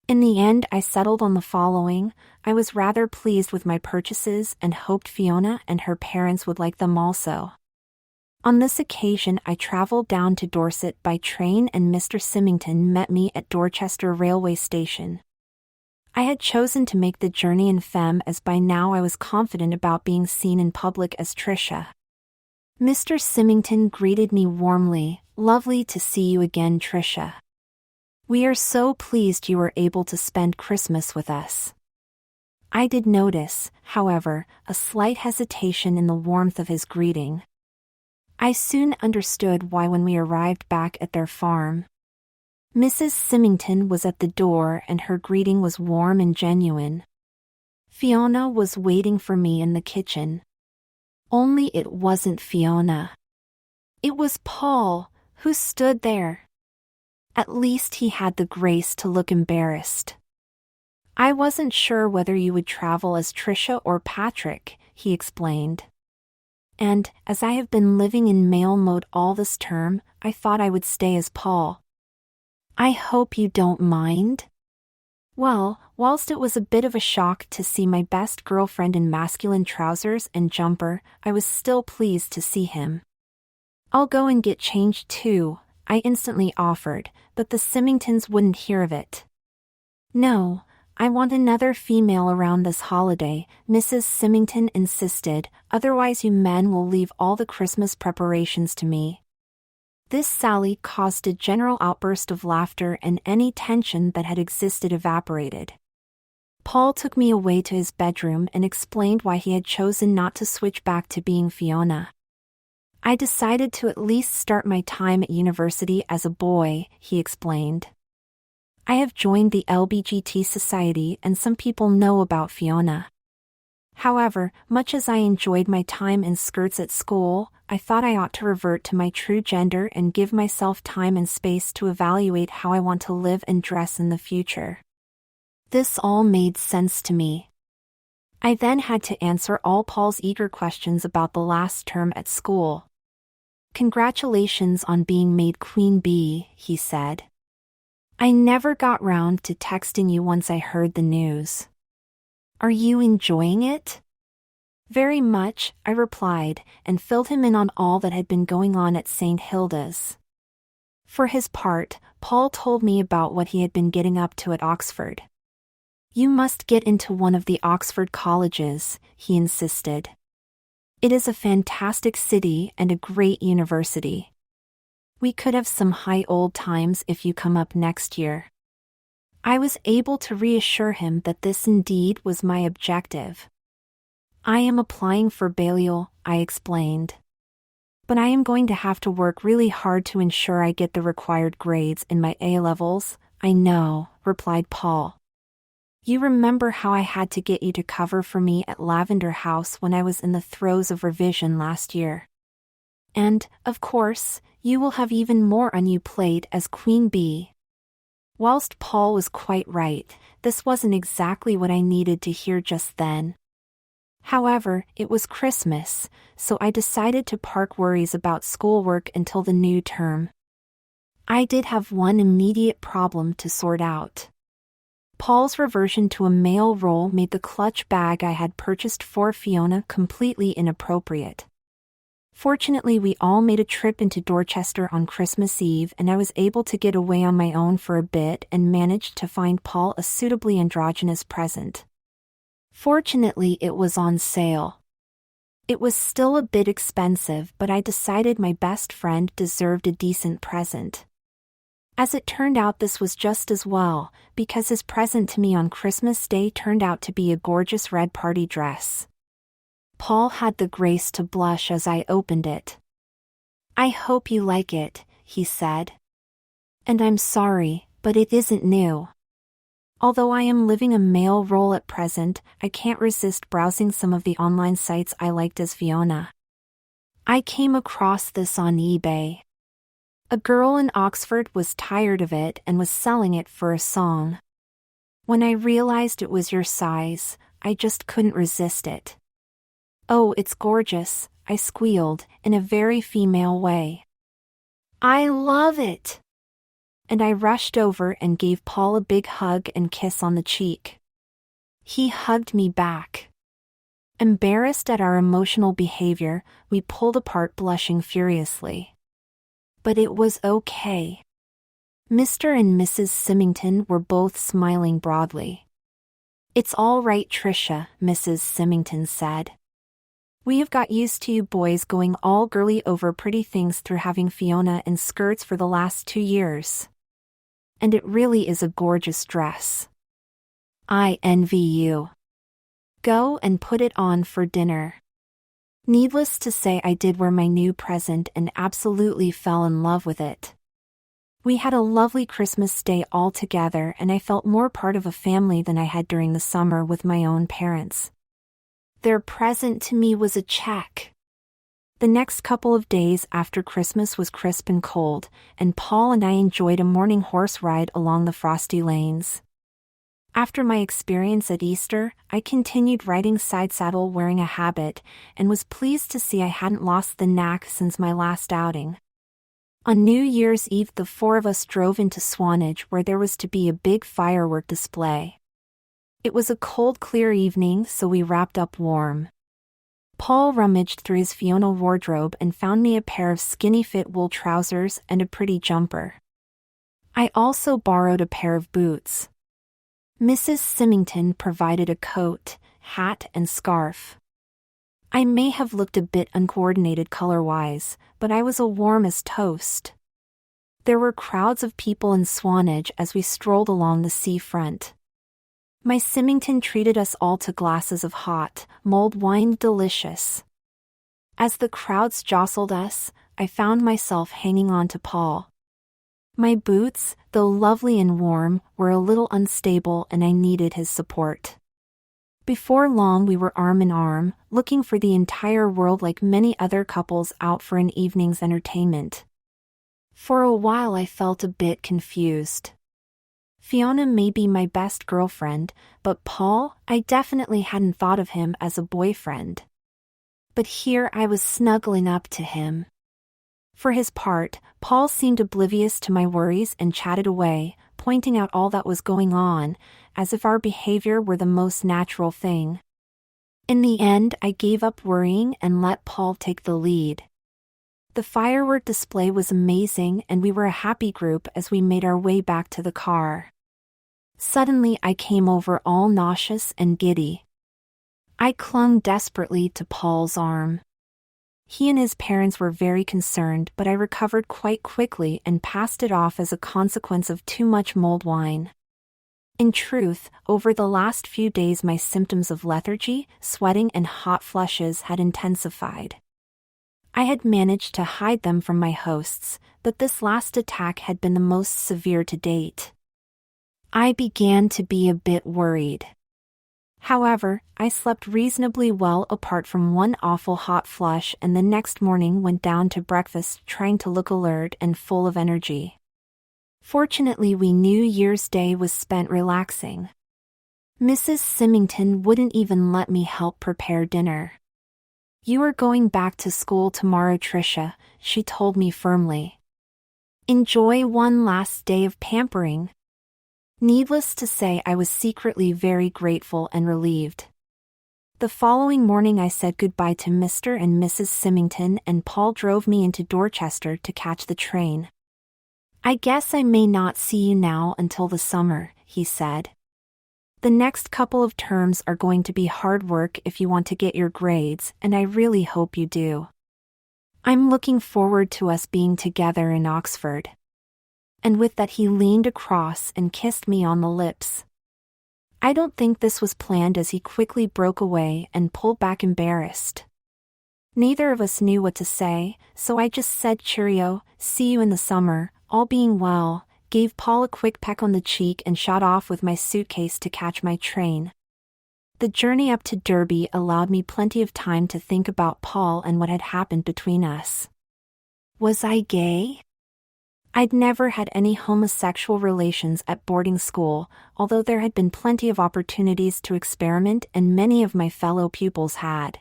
In the end, I settled on the following. I was rather pleased with my purchases and hoped Fiona and her parents would like them also. On this occasion, I traveled down to Dorset by train and Mr. Symington met me at Dorchester railway station. I had chosen to make the journey in femme as by now I was confident about being seen in public as Tricia. Mr. Symington greeted me warmly. Lovely to see you again, Tricia. We are so pleased you were able to spend Christmas with us. I did notice, however, a slight hesitation in the warmth of his greeting. I soon understood why when we arrived back at their farm. Mrs. Symington was at the door and her greeting was warm and genuine. Fiona was waiting for me in the kitchen. Only it wasn't Fiona. It was Paul, who stood there. At least he had the grace to look embarrassed. I wasn't sure whether you would travel as Tricia or Patrick, he explained. And, as I have been living in male mode all this term, I thought I would stay as Paul. I hope you don't mind? Well, whilst it was a bit of a shock to see my best girlfriend in masculine trousers and jumper, I was still pleased to see him. I'll go and get changed too, I instantly offered, but the Symingtons wouldn't hear of it. No, I want another female around this holiday, Mrs. Symington insisted, otherwise you men will leave all the Christmas preparations to me. This sally caused a general outburst of laughter and any tension that had existed evaporated. Paul took me away to his bedroom and explained why he had chosen not to switch back to being Fiona. I decided to at least start my time at university as a boy, he explained. I have joined the LBGT Society and some people know about Fiona. However, much as I enjoyed my time in skirts at school, I thought I ought to revert to my true gender and give myself time and space to evaluate how I want to live and dress in the future. This all made sense to me. I then had to answer all Paul's eager questions about the last term at school. Congratulations on being made Queen Bee, he said. I never got round to texting you once I heard the news. Are you enjoying it? Very much, I replied, and filled him in on all that had been going on at St. Hilda's. For his part, Paul told me about what he had been getting up to at Oxford. You must get into one of the Oxford colleges, he insisted. It is a fantastic city and a great university. We could have some high old times if you come up next year. I was able to reassure him that this indeed was my objective. I am applying for Balliol, I explained. But I am going to have to work really hard to ensure I get the required grades in my A-levels. I know, replied Paul. You remember how I had to get you to cover for me at Lavender House when I was in the throes of revision last year. And, of course, you will have even more on your plate as Queen Bee. Whilst Paul was quite right, this wasn't exactly what I needed to hear just then. However, it was Christmas, so I decided to park worries about schoolwork until the new term. I did have one immediate problem to sort out. Paul's reversion to a male role made the clutch bag I had purchased for Fiona completely inappropriate. Fortunately, we all made a trip into Dorchester on Christmas Eve and I was able to get away on my own for a bit and managed to find Paul a suitably androgynous present. Fortunately, it was on sale. It was still a bit expensive, but I decided my best friend deserved a decent present. As it turned out, this was just as well, because his present to me on Christmas Day turned out to be a gorgeous red party dress. Paul had the grace to blush as I opened it. I hope you like it, he said. And I'm sorry, but it isn't new. Although I am living a male role at present, I can't resist browsing some of the online sites I liked as Fiona. I came across this on eBay. A girl in Oxford was tired of it and was selling it for a song. When I realized it was your size, I just couldn't resist it. Oh, it's gorgeous, I squealed, in a very female way. I love it! And I rushed over and gave Paul a big hug and kiss on the cheek. He hugged me back. Embarrassed at our emotional behavior, we pulled apart blushing furiously. But it was okay. Mr. and Mrs. Symington were both smiling broadly. "It's all right, Tricia," Mrs. Symington said. "We have got used to you boys going all girly over pretty things through having Fiona in skirts for the last 2 years. And it really is a gorgeous dress. I envy you. Go and put it on for dinner." Needless to say, I did wear my new present and absolutely fell in love with it. We had a lovely Christmas day all together, and I felt more part of a family than I had during the summer with my own parents. Their present to me was a check. The next couple of days after Christmas was crisp and cold, and Paul and I enjoyed a morning horse ride along the frosty lanes. After my experience at Easter, I continued riding side saddle wearing a habit, and was pleased to see I hadn't lost the knack since my last outing. On New Year's Eve, the 4 of us drove into Swanage, where there was to be a big firework display. It was a cold, clear evening, so we wrapped up warm. Paul rummaged through his Fiona wardrobe and found me a pair of skinny fit wool trousers and a pretty jumper. I also borrowed a pair of boots. Mrs. Symington provided a coat, hat, and scarf. I may have looked a bit uncoordinated color-wise, but I was as warm as toast. There were crowds of people in Swanage as we strolled along the seafront. My Symington treated us all to glasses of hot, mulled wine, delicious. As the crowds jostled us, I found myself hanging on to Paul. My boots, though lovely and warm, were a little unstable, and I needed his support. Before long we were arm in arm, looking for the entire world like many other couples out for an evening's entertainment. For a while I felt a bit confused. Fiona may be my best girlfriend, but Paul, I definitely hadn't thought of him as a boyfriend. But here I was snuggling up to him. For his part, Paul seemed oblivious to my worries and chatted away, pointing out all that was going on, as if our behavior were the most natural thing. In the end, I gave up worrying and let Paul take the lead. The firework display was amazing, and we were a happy group as we made our way back to the car. Suddenly I came over all nauseous and giddy. I clung desperately to Paul's arm. He and his parents were very concerned, but I recovered quite quickly and passed it off as a consequence of too much mulled wine. In truth, over the last few days my symptoms of lethargy, sweating, and hot flushes had intensified. I had managed to hide them from my hosts, but this last attack had been the most severe to date. I began to be a bit worried. However, I slept reasonably well apart from one awful hot flush, and the next morning went down to breakfast trying to look alert and full of energy. Fortunately, New Year's Day was spent relaxing. Mrs. Symington wouldn't even let me help prepare dinner. "You are going back to school tomorrow, Tricia," she told me firmly. "Enjoy one last day of pampering." Needless to say, I was secretly very grateful and relieved. The following morning I said goodbye to Mr. and Mrs. Symington, and Paul drove me into Dorchester to catch the train. "I guess I may not see you now until the summer," he said. "The next couple of terms are going to be hard work if you want to get your grades, and I really hope you do. I'm looking forward to us being together in Oxford." And with that he leaned across and kissed me on the lips. I don't think this was planned, as he quickly broke away and pulled back embarrassed. Neither of us knew what to say, so I just said cheerio, see you in the summer, all being well, gave Paul a quick peck on the cheek, and shot off with my suitcase to catch my train. The journey up to Derby allowed me plenty of time to think about Paul and what had happened between us. Was I gay? I'd never had any homosexual relations at boarding school, although there had been plenty of opportunities to experiment, and many of my fellow pupils had.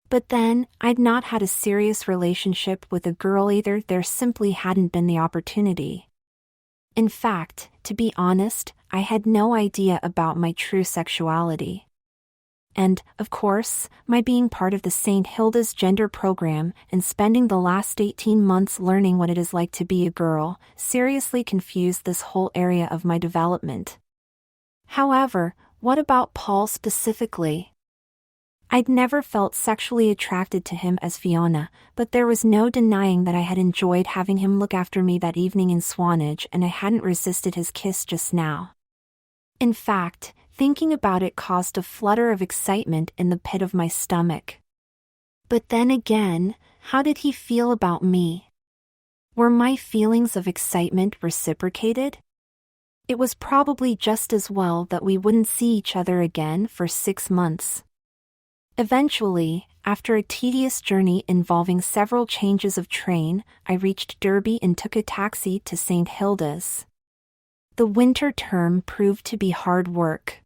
But then, I'd not had a serious relationship with a girl either. There simply hadn't been the opportunity. In fact, to be honest, I had no idea about my true sexuality. And, of course, my being part of the St. Hilda's gender program and spending the last 18 months learning what it is like to be a girl seriously confused this whole area of my development. However, What about Paul specifically? I'd never felt sexually attracted to him as Fiona, but there was no denying that I had enjoyed having him look after me that evening in Swanage, and I hadn't resisted his kiss just now. In fact, thinking about it caused a flutter of excitement in the pit of my stomach. But then again, how did he feel about me? Were my feelings of excitement reciprocated? It was probably just as well that we wouldn't see each other again for 6 months. Eventually, after a tedious journey involving several changes of train, I reached Derby and took a taxi to St. Hilda's. The winter term proved to be hard work.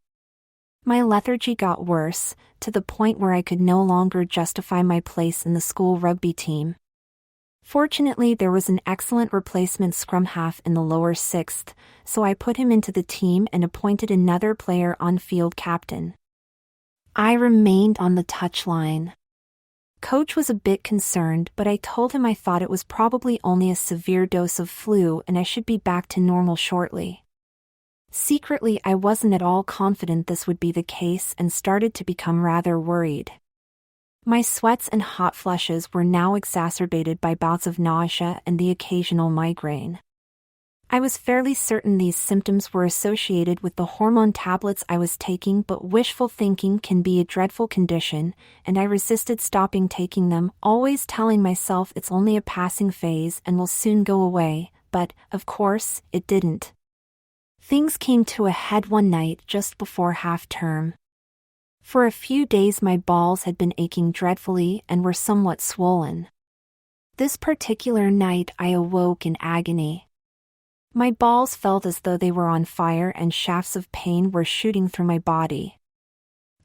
My lethargy got worse, to the point where I could no longer justify my place in the school rugby team. Fortunately, there was an excellent replacement scrum half in the lower 6th, so I put him into the team and appointed another player on-field captain. I remained on the touchline. Coach was a bit concerned, but I told him I thought it was probably only a severe dose of flu and I should be back to normal shortly. Secretly, I wasn't at all confident this would be the case and started to become rather worried. My sweats and hot flushes were now exacerbated by bouts of nausea and the occasional migraine. I was fairly certain these symptoms were associated with the hormone tablets I was taking, but wishful thinking can be a dreadful condition, and I resisted stopping taking them, always telling myself it's only a passing phase and will soon go away, but, of course, it didn't. Things came to a head one night just before half-term. For a few days my balls had been aching dreadfully and were somewhat swollen. This particular night I awoke in agony. My balls felt as though they were on fire and shafts of pain were shooting through my body.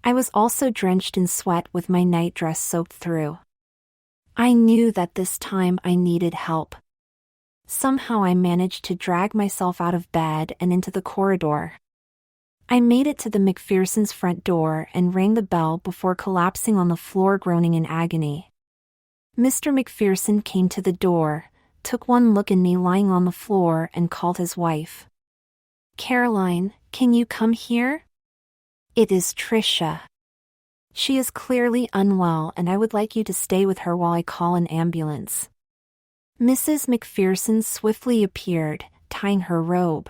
I was also drenched in sweat with my nightdress soaked through. I knew that this time I needed help. Somehow I managed to drag myself out of bed and into the corridor. I made it to the McPherson's front door and rang the bell before collapsing on the floor groaning in agony. Mr. McPherson came to the door, took one look at me lying on the floor and called his wife. "Caroline, can you come here? It is Tricia. She is clearly unwell and I would like you to stay with her while I call an ambulance." Mrs. McPherson swiftly appeared, tying her robe.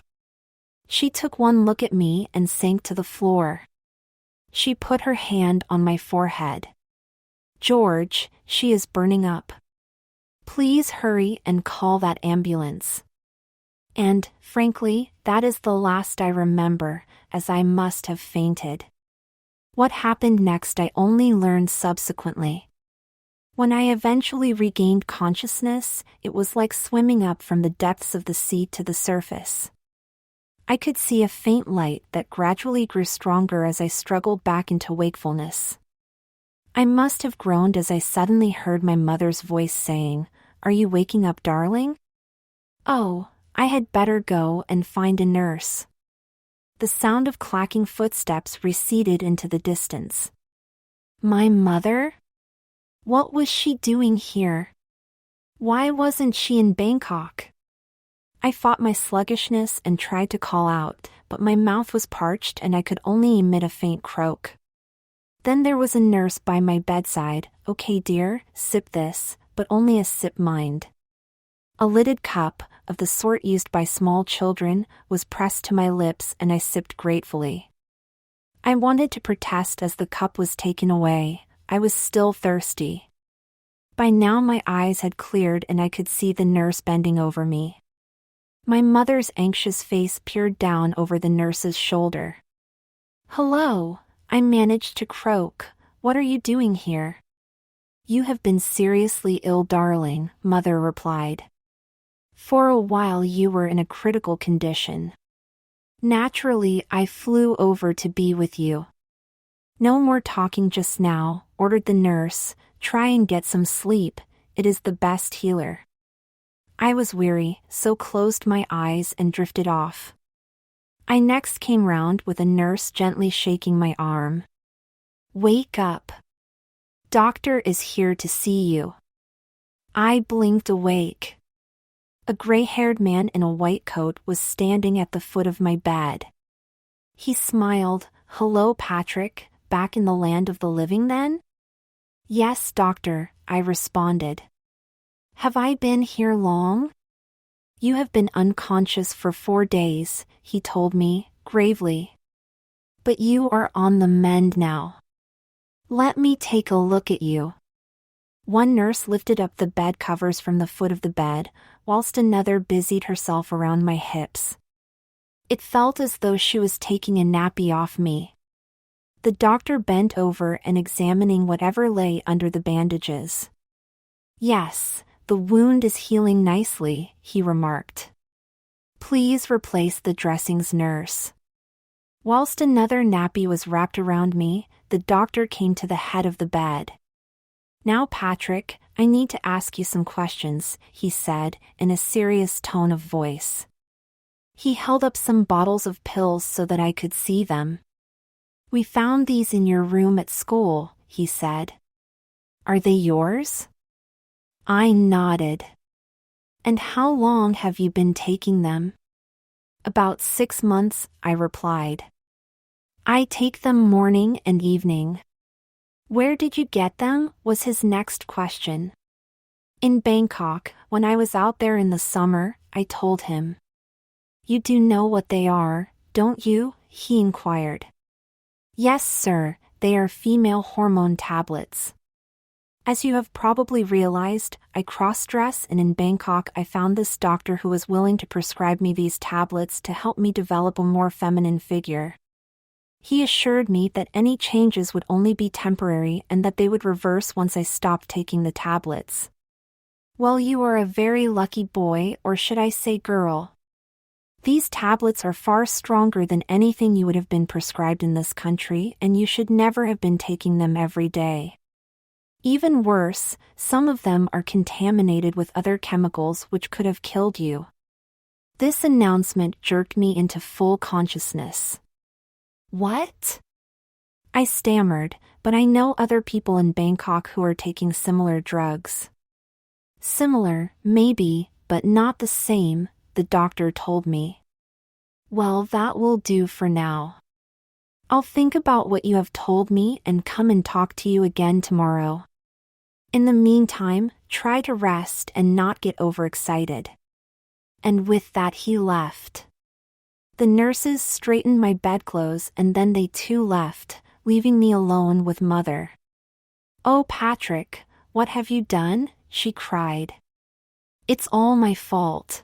She took one look at me and sank to the floor. She put her hand on my forehead. "George, she is burning up. Please hurry and call that ambulance." And, frankly, that is the last I remember, as I must have fainted. What happened next I only learned subsequently. When I eventually regained consciousness, it was like swimming up from the depths of the sea to the surface. I could see a faint light that gradually grew stronger as I struggled back into wakefulness. I must have groaned as I suddenly heard my mother's voice saying, "Are you waking up, darling?" Oh, I had better go and find a nurse. The sound of clacking footsteps receded into the distance. My mother? What was she doing here? Why wasn't she in Bangkok? I fought my sluggishness and tried to call out, but my mouth was parched and I could only emit a faint croak. Then there was a nurse by my bedside. "Okay, dear, sip this, but only a sip, mind." A lidded cup, of the sort used by small children, was pressed to my lips and I sipped gratefully. I wanted to protest as the cup was taken away. I was still thirsty. By now my eyes had cleared and I could see the nurse bending over me. My mother's anxious face peered down over the nurse's shoulder. "Hello," I managed to croak. "What are you doing here?" "You have been seriously ill, darling," Mother replied. "For a while you were in a critical condition. Naturally, I flew over to be with you." "No more talking just now," ordered the nurse. "Try and get some sleep, it is the best healer." I was weary, so closed my eyes and drifted off. I next came round with a nurse gently shaking my arm. "Wake up. Doctor is here to see you." I blinked awake. A gray-haired man in a white coat was standing at the foot of my bed. He smiled, Hello, Patrick, back in the land of the living then? Yes, doctor, I responded. Have I been here long? You have been unconscious for 4 days, he told me, gravely. But you are on the mend now. Let me take a look at you. One nurse lifted up the bed covers from the foot of the bed, whilst another busied herself around my hips. It felt as though she was taking a nappy off me. The doctor bent over and examining whatever lay under the bandages. Yes, the wound is healing nicely, he remarked. Please replace the dressings, nurse. Whilst another nappy was wrapped around me, the doctor came to the head of the bed. Now, Patrick, I need to ask you some questions, he said, in a serious tone of voice. He held up some bottles of pills so that I could see them. We found these in your room at school, he said. Are they yours? I nodded. And how long have you been taking them? About 6 months, I replied. I take them morning and evening. Where did you get them? Was his next question. In Bangkok, when I was out there in the summer, I told him. You do know what they are, don't you? He inquired. Yes, sir, they are female hormone tablets. As you have probably realized, I cross-dress, and in Bangkok I found this doctor who was willing to prescribe me these tablets to help me develop a more feminine figure. He assured me that any changes would only be temporary and that they would reverse once I stopped taking the tablets. Well, you are a very lucky boy, or should I say girl. These tablets are far stronger than anything you would have been prescribed in this country, and you should never have been taking them every day. Even worse, some of them are contaminated with other chemicals which could have killed you. This announcement jerked me into full consciousness. What? I stammered, but I know other people in Bangkok who are taking similar drugs. Similar, maybe, but not the same, the doctor told me. Well, that will do for now. I'll think about what you have told me and come and talk to you again tomorrow. In the meantime, try to rest and not get overexcited. And with that he left. The nurses straightened my bedclothes and then they too left, leaving me alone with Mother. Oh, Patrick, what have you done? She cried. It's all my fault.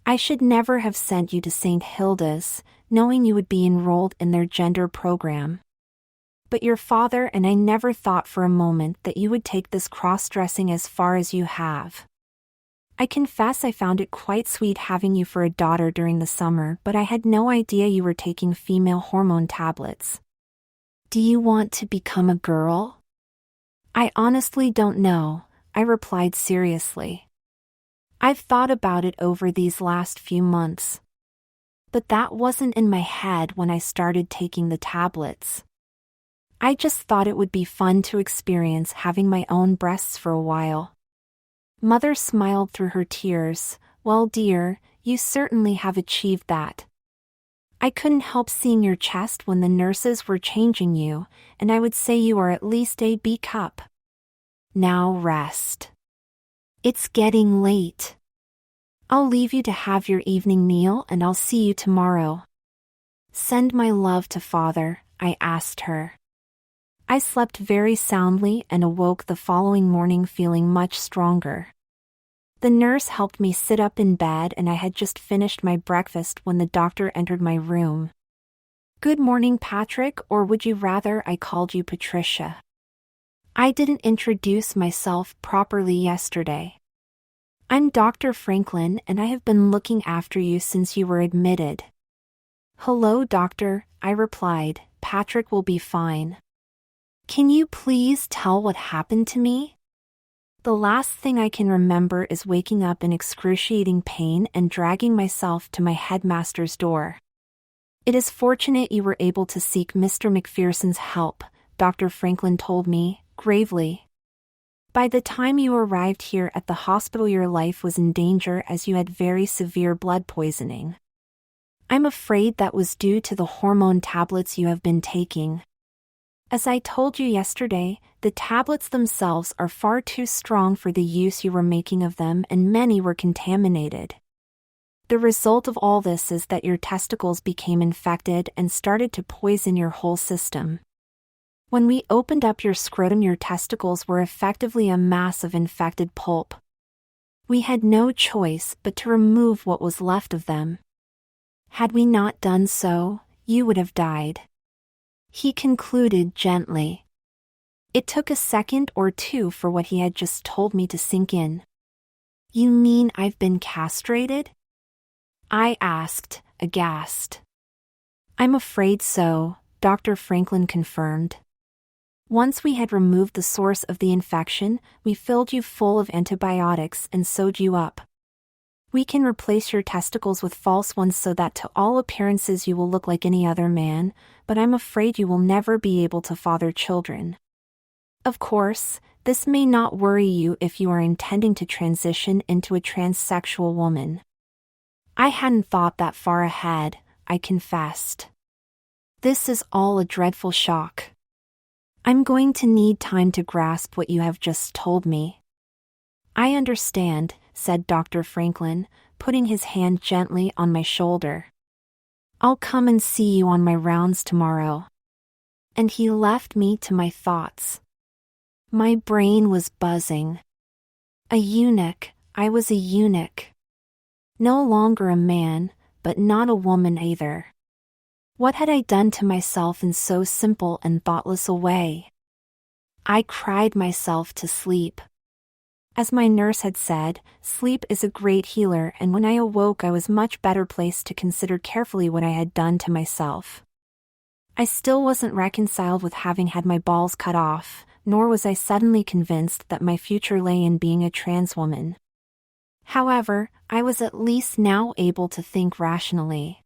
I should never have sent you to St. Hilda's, knowing you would be enrolled in their gender program. But your father and I never thought for a moment that you would take this cross-dressing as far as you have. I confess I found it quite sweet having you for a daughter during the summer, but I had no idea you were taking female hormone tablets. Do you want to become a girl? I honestly don't know, I replied seriously. I've thought about it over these last few months. But that wasn't in my head when I started taking the tablets. I just thought it would be fun to experience having my own breasts for a while. Mother smiled through her tears. Well, dear, you certainly have achieved that. I couldn't help seeing your chest when the nurses were changing you, and I would say you are at least a B cup. Now rest. It's getting late. I'll leave you to have your evening meal and I'll see you tomorrow. Send my love to Father, I asked her. I slept very soundly and awoke the following morning feeling much stronger. The nurse helped me sit up in bed and I had just finished my breakfast when the doctor entered my room. Good morning, Patrick, or would you rather I called you Patricia? I didn't introduce myself properly yesterday. I'm Dr. Franklin and I have been looking after you since you were admitted. Hello, doctor, I replied. Patrick will be fine. Can you please tell what happened to me? The last thing I can remember is waking up in excruciating pain and dragging myself to my headmaster's door. It is fortunate you were able to seek Mr. McPherson's help, Dr. Franklin told me, gravely. By the time you arrived here at the hospital, your life was in danger as you had very severe blood poisoning. I'm afraid that was due to the hormone tablets you have been taking. As I told you yesterday, the tablets themselves are far too strong for the use you were making of them, and many were contaminated. The result of all this is that your testicles became infected and started to poison your whole system. When we opened up your scrotum, your testicles were effectively a mass of infected pulp. We had no choice but to remove what was left of them. Had we not done so, you would have died," he concluded gently. It took a second or two for what he had just told me to sink in. "You mean I've been castrated?" I asked, aghast. "I'm afraid so," Dr. Franklin confirmed. "Once we had removed the source of the infection, we filled you full of antibiotics and sewed you up. We can replace your testicles with false ones so that to all appearances you will look like any other man, but I'm afraid you will never be able to father children. Of course, this may not worry you if you are intending to transition into a transsexual woman." I hadn't thought that far ahead, I confessed. "This is all a dreadful shock. I'm going to need time to grasp what you have just told me." "I understand," said Dr. Franklin, putting his hand gently on my shoulder. "I'll come and see you on my rounds tomorrow." And he left me to my thoughts. My brain was buzzing. A eunuch, I was a eunuch. No longer a man, but not a woman either. What had I done to myself in so simple and thoughtless a way? I cried myself to sleep. As my nurse had said, sleep is a great healer, and when I awoke I was much better placed to consider carefully what I had done to myself. I still wasn't reconciled with having had my balls cut off, nor was I suddenly convinced that my future lay in being a trans woman. However, I was at least now able to think rationally.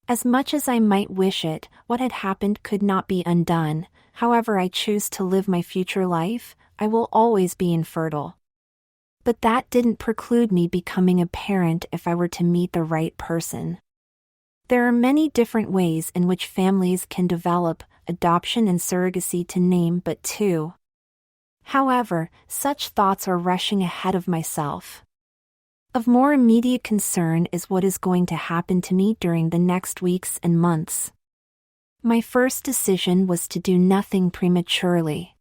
As much as I might wish it, what had happened could not be undone. However I choose to live my future life, I will always be infertile. But that didn't preclude me becoming a parent if I were to meet the right person. There are many different ways in which families can develop, adoption and surrogacy to name but two. However, such thoughts are rushing ahead of myself. Of more immediate concern is what is going to happen to me during the next weeks and months. My first decision was to do nothing prematurely.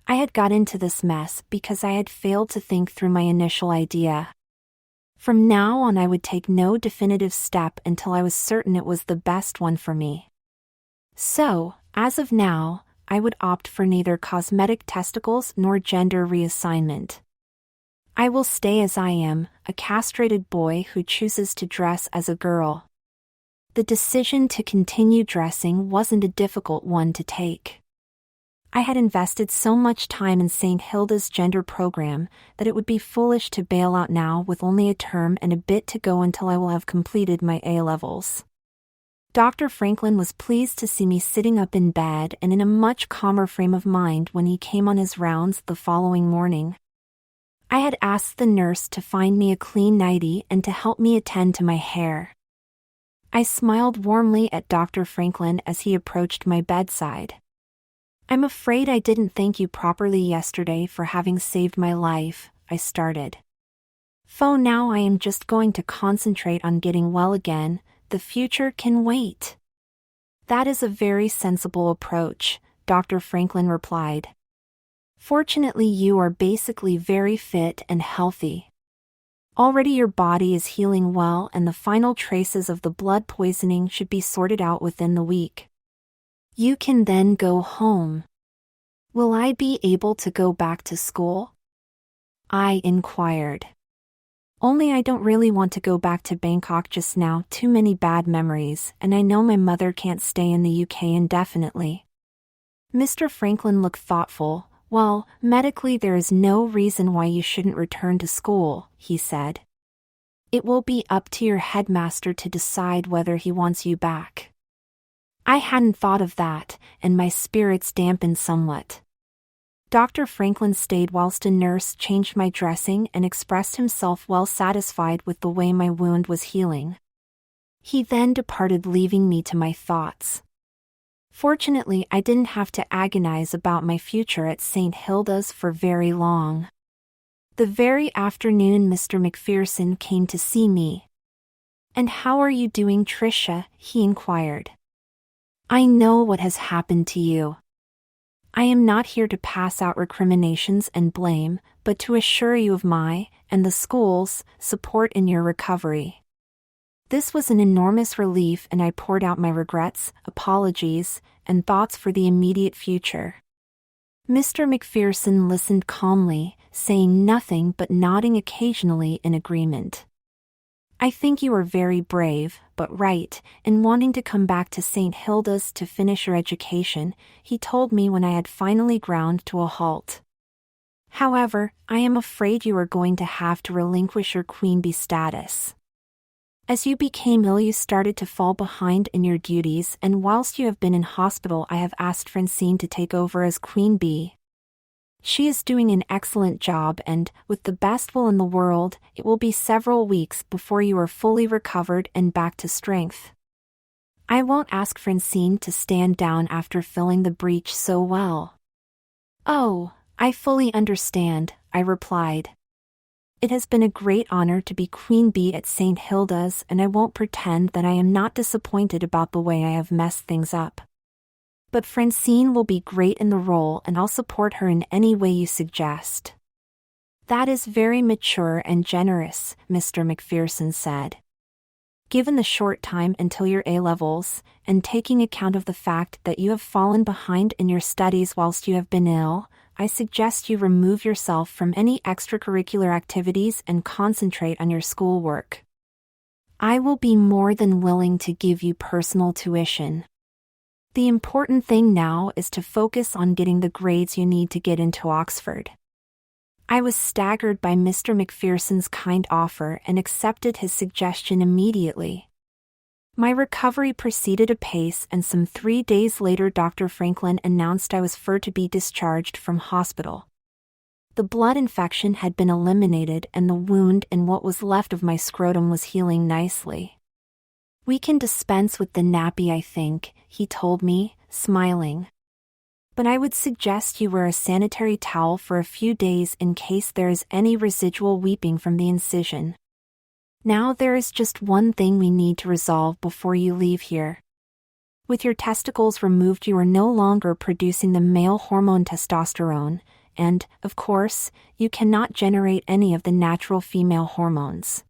I had got into this mess because I had failed to think through my initial idea. From now on I would take no definitive step until I was certain it was the best one for me. So, as of now, I would opt for neither cosmetic testicles nor gender reassignment. I will stay as I am, a castrated boy who chooses to dress as a girl. The decision to continue dressing wasn't a difficult one to take. I had invested so much time in St. Hilda's gender program that it would be foolish to bail out now with only a term and a bit to go until I will have completed my A-levels. Dr. Franklin was pleased to see me sitting up in bed and in a much calmer frame of mind when he came on his rounds the following morning. I had asked the nurse to find me a clean nightie and to help me attend to my hair. I smiled warmly at Dr. Franklin as he approached my bedside. "I'm afraid I didn't thank you properly yesterday for having saved my life," I started. "For now I am just going to concentrate on getting well again, the future can wait." "That is a very sensible approach," Dr. Franklin replied. "Fortunately you are basically very fit and healthy. Already your body is healing well and the final traces of the blood poisoning should be sorted out within the week. You can then go home." "Will I be able to go back to school?" I inquired. "Only I don't really want to go back to Bangkok just now, too many bad memories, and I know my mother can't stay in the UK indefinitely." Mr. Franklin looked thoughtful. "Well, medically there is no reason why you shouldn't return to school," he said. "It will be up to your headmaster to decide whether he wants you back." I hadn't thought of that, and my spirits dampened somewhat. Dr. Franklin stayed whilst a nurse changed my dressing and expressed himself well satisfied with the way my wound was healing. He then departed, leaving me to my thoughts. Fortunately, I didn't have to agonize about my future at St. Hilda's for very long. The very afternoon Mr. McPherson came to see me. "And how are you doing, Tricia?" he inquired. "I know what has happened to you. I am not here to pass out recriminations and blame, but to assure you of my, and the school's, support in your recovery." This was an enormous relief, and I poured out my regrets, apologies, and thoughts for the immediate future. Mr. McPherson listened calmly, saying nothing but nodding occasionally in agreement. "I think you are very brave, but right, in wanting to come back to St. Hilda's to finish your education," he told me when I had finally ground to a halt. "However, I am afraid you are going to have to relinquish your queen bee status. As you became ill, you started to fall behind in your duties, and whilst you have been in hospital, I have asked Francine to take over as queen bee. She is doing an excellent job, and, with the best will in the world, it will be several weeks before you are fully recovered and back to strength. I won't ask Francine to stand down after filling the breach so well." "Oh, I fully understand," I replied. "It has been a great honor to be queen bee at St. Hilda's, and I won't pretend that I am not disappointed about the way I have messed things up. But Francine will be great in the role, and I'll support her in any way you suggest." "That is very mature and generous," Mr. McPherson said. "Given the short time until your A-levels, and taking account of the fact that you have fallen behind in your studies whilst you have been ill, I suggest you remove yourself from any extracurricular activities and concentrate on your schoolwork. I will be more than willing to give you personal tuition. The important thing now is to focus on getting the grades you need to get into Oxford." I was staggered by Mr. McPherson's kind offer and accepted his suggestion immediately. My recovery proceeded apace, and some 3 days later Dr. Franklin announced I was to be discharged from hospital. The blood infection had been eliminated, and the wound in what was left of my scrotum was healing nicely. "We can dispense with the nappy, I think," he told me, smiling. "But I would suggest you wear a sanitary towel for a few days in case there is any residual weeping from the incision. Now there is just one thing we need to resolve before you leave here. With your testicles removed, you are no longer producing the male hormone testosterone, and, of course, you cannot generate any of the natural female hormones.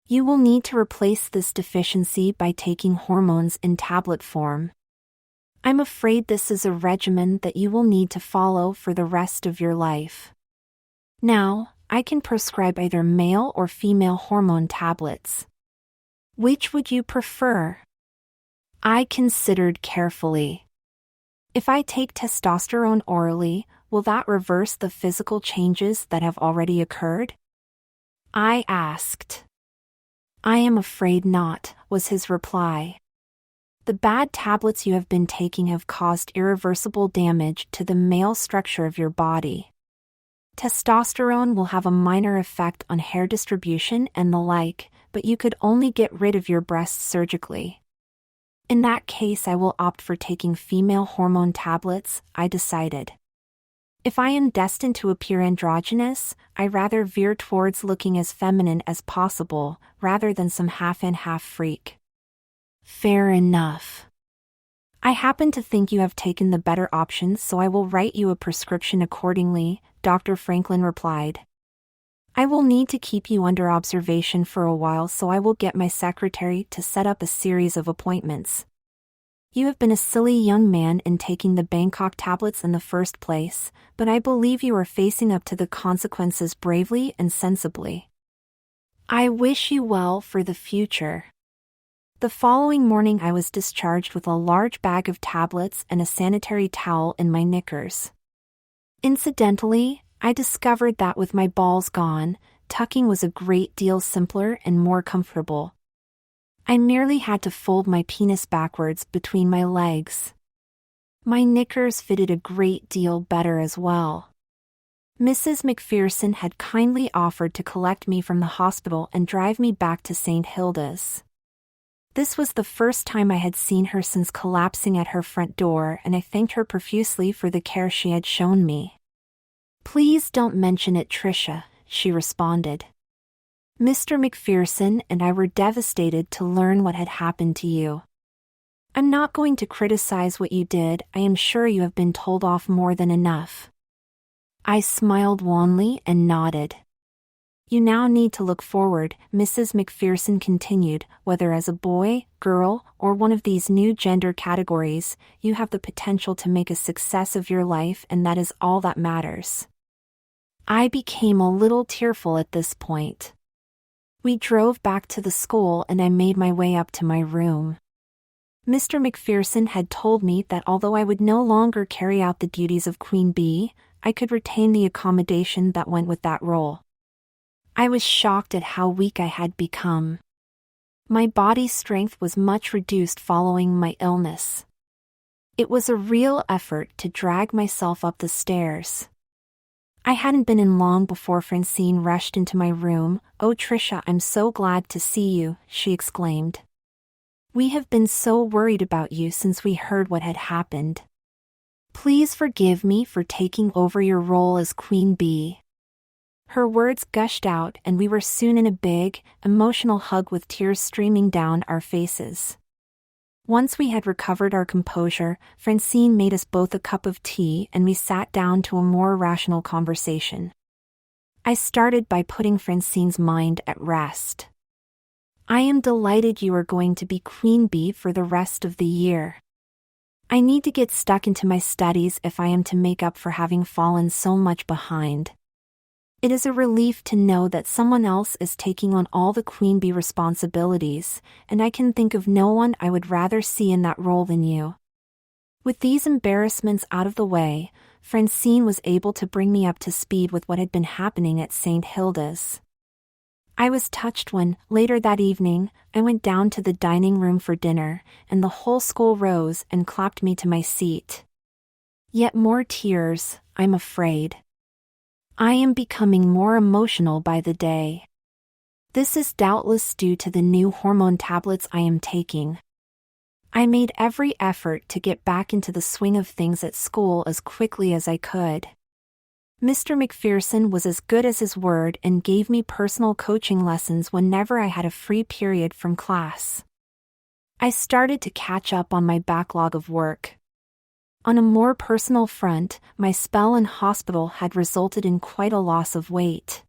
You will need to replace this deficiency by taking hormones in tablet form. I'm afraid this is a regimen that you will need to follow for the rest of your life. Now, I can prescribe either male or female hormone tablets. Which would you prefer?" I considered carefully. "If I take testosterone orally, will that reverse the physical changes that have already occurred?" I asked. "I am afraid not," was his reply. "The bad tablets you have been taking have caused irreversible damage to the male structure of your body. Testosterone will have a minor effect on hair distribution and the like, but you could only get rid of your breasts surgically. In that case, I will opt for taking female hormone tablets," I decided. "If I am destined to appear androgynous, I rather veer towards looking as feminine as possible, rather than some half-and-half freak." "Fair enough. I happen to think you have taken the better option, so I will write you a prescription accordingly," Dr. Franklin replied. "I will need to keep you under observation for a while, so I will get my secretary to set up a series of appointments. You have been a silly young man in taking the Bangkok tablets in the first place, but I believe you are facing up to the consequences bravely and sensibly. I wish you well for the future." The following morning I was discharged with a large bag of tablets and a sanitary towel in my knickers. Incidentally, I discovered that with my balls gone, tucking was a great deal simpler and more comfortable. I merely had to fold my penis backwards between my legs. My knickers fitted a great deal better as well. Mrs. McPherson had kindly offered to collect me from the hospital and drive me back to St. Hilda's. This was the first time I had seen her since collapsing at her front door, and I thanked her profusely for the care she had shown me. "Please don't mention it, Tricia," she responded. "Mr. McPherson and I were devastated to learn what had happened to you. I'm not going to criticize what you did. I am sure you have been told off more than enough." I smiled wanly and nodded. "You now need to look forward," Mrs. McPherson continued. "Whether as a boy, girl, or one of these new gender categories, you have the potential to make a success of your life, and that is all that matters." I became a little tearful at this point. We drove back to the school and I made my way up to my room. Mr. McPherson had told me that although I would no longer carry out the duties of Queen Bee, I could retain the accommodation that went with that role. I was shocked at how weak I had become. My body's strength was much reduced following my illness. It was a real effort to drag myself up the stairs. I hadn't been in long before Francine rushed into my room. "Oh, Tricia, I'm so glad to see you," she exclaimed. "We have been so worried about you since we heard what had happened. Please forgive me for taking over your role as Queen Bee." Her words gushed out and we were soon in a big, emotional hug with tears streaming down our faces. Once we had recovered our composure, Francine made us both a cup of tea and we sat down to a more rational conversation. I started by putting Francine's mind at rest. "I am delighted you are going to be Queen Bee for the rest of the year. I need to get stuck into my studies if I am to make up for having fallen so much behind. It is a relief to know that someone else is taking on all the Queen Bee responsibilities, and I can think of no one I would rather see in that role than you." With these embarrassments out of the way, Francine was able to bring me up to speed with what had been happening at St. Hilda's. I was touched when, later that evening, I went down to the dining room for dinner, and the whole school rose and clapped me to my seat. Yet more tears, I'm afraid. I am becoming more emotional by the day. This is doubtless due to the new hormone tablets I am taking. I made every effort to get back into the swing of things at school as quickly as I could. Mr. McPherson was as good as his word and gave me personal coaching lessons whenever I had a free period from class. I started to catch up on my backlog of work. On a more personal front, my spell in hospital had resulted in quite a loss of weight.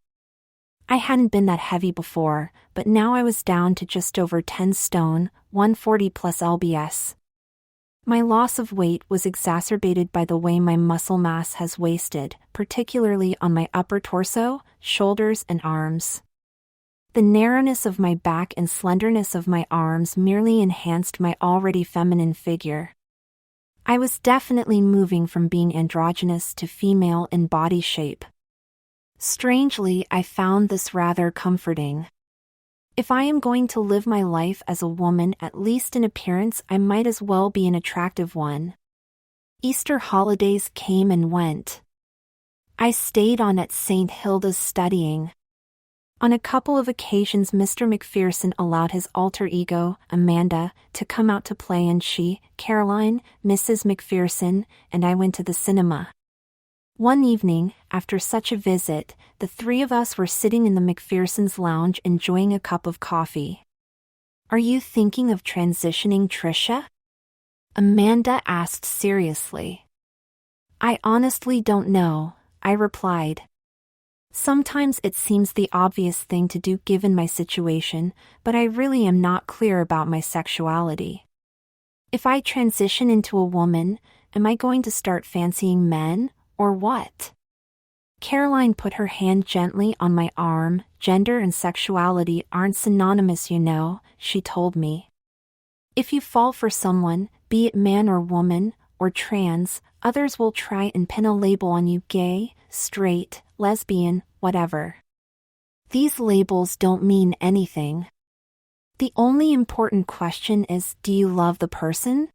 I hadn't been that heavy before, but now I was down to just over 10 stone, 140 plus lbs. My loss of weight was exacerbated by the way my muscle mass has wasted, particularly on my upper torso, shoulders, and arms. The narrowness of my back and slenderness of my arms merely enhanced my already feminine figure. I was definitely moving from being androgynous to female in body shape. Strangely, I found this rather comforting. If I am going to live my life as a woman, at least in appearance, I might as well be an attractive one. Easter holidays came and went. I stayed on at St. Hilda's studying. On a couple of occasions Mr. McPherson allowed his alter ego, Amanda, to come out to play, and she, Caroline, Mrs. McPherson, and I went to the cinema. One evening, after such a visit, the three of us were sitting in the McPherson's lounge enjoying a cup of coffee. "Are you thinking of transitioning, Tricia?" Amanda asked seriously. "I honestly don't know," I replied. "Sometimes it seems the obvious thing to do given my situation, but I really am not clear about my sexuality. If I transition into a woman, am I going to start fancying men, or what?" Caroline put her hand gently on my arm. "Gender and sexuality aren't synonymous, you know," she told me. "If you fall for someone, be it man or woman, or trans, others will try and pin a label on you: gay, straight, lesbian, whatever. These labels don't mean anything. The only important question is, do you love the person?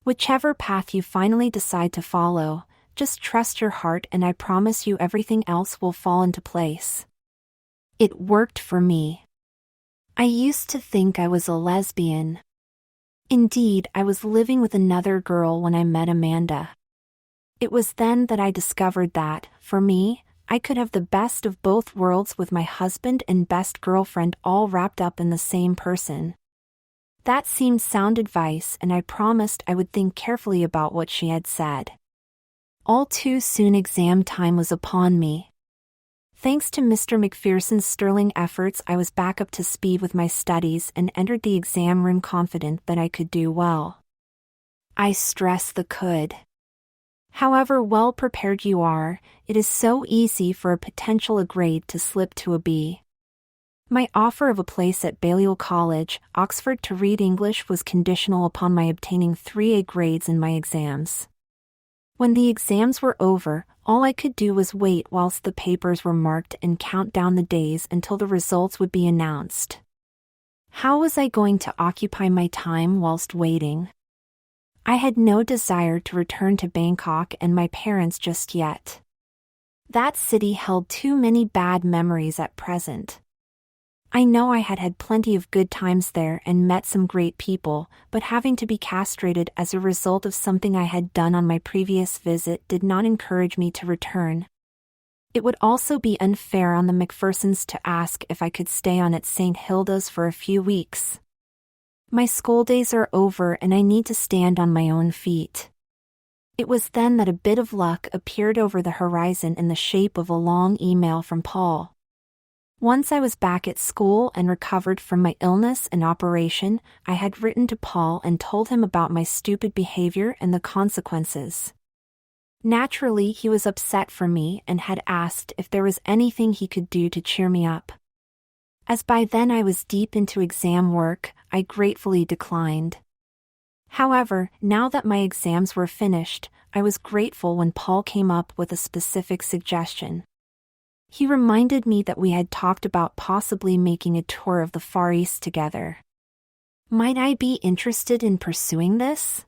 Whichever path you finally decide to follow, just trust your heart and I promise you everything else will fall into place." It worked for me. I used to think I was a lesbian. Indeed, I was living with another girl when I met Amanda. It was then that I discovered that, for me, I could have the best of both worlds with my husband and best girlfriend all wrapped up in the same person. That seemed sound advice, and I promised I would think carefully about what she had said. All too soon exam time was upon me. Thanks to Mr. McPherson's sterling efforts, I was back up to speed with my studies and entered the exam room confident that I could do well. I stress the could. However well prepared you are, it is so easy for a potential A grade to slip to a B. My offer of a place at Balliol College, Oxford to read English was conditional upon my obtaining 3 A grades in my exams. When the exams were over, all I could do was wait whilst the papers were marked and count down the days until the results would be announced. How was I going to occupy my time whilst waiting? I had no desire to return to Bangkok and my parents just yet. That city held too many bad memories at present. I know I had had plenty of good times there and met some great people, but having to be castrated as a result of something I had done on my previous visit did not encourage me to return. It would also be unfair on the McPhersons to ask if I could stay on at St. Hilda's for a few weeks. My school days are over and I need to stand on my own feet. It was then that a bit of luck appeared over the horizon in the shape of a long email from Paul. Once I was back at school and recovered from my illness and operation, I had written to Paul and told him about my stupid behavior and the consequences. Naturally, he was upset for me and had asked if there was anything he could do to cheer me up. As by then I was deep into exam work, I gratefully declined. However, now that my exams were finished, I was grateful when Paul came up with a specific suggestion. He reminded me that we had talked about possibly making a tour of the Far East together. Might I be interested in pursuing this?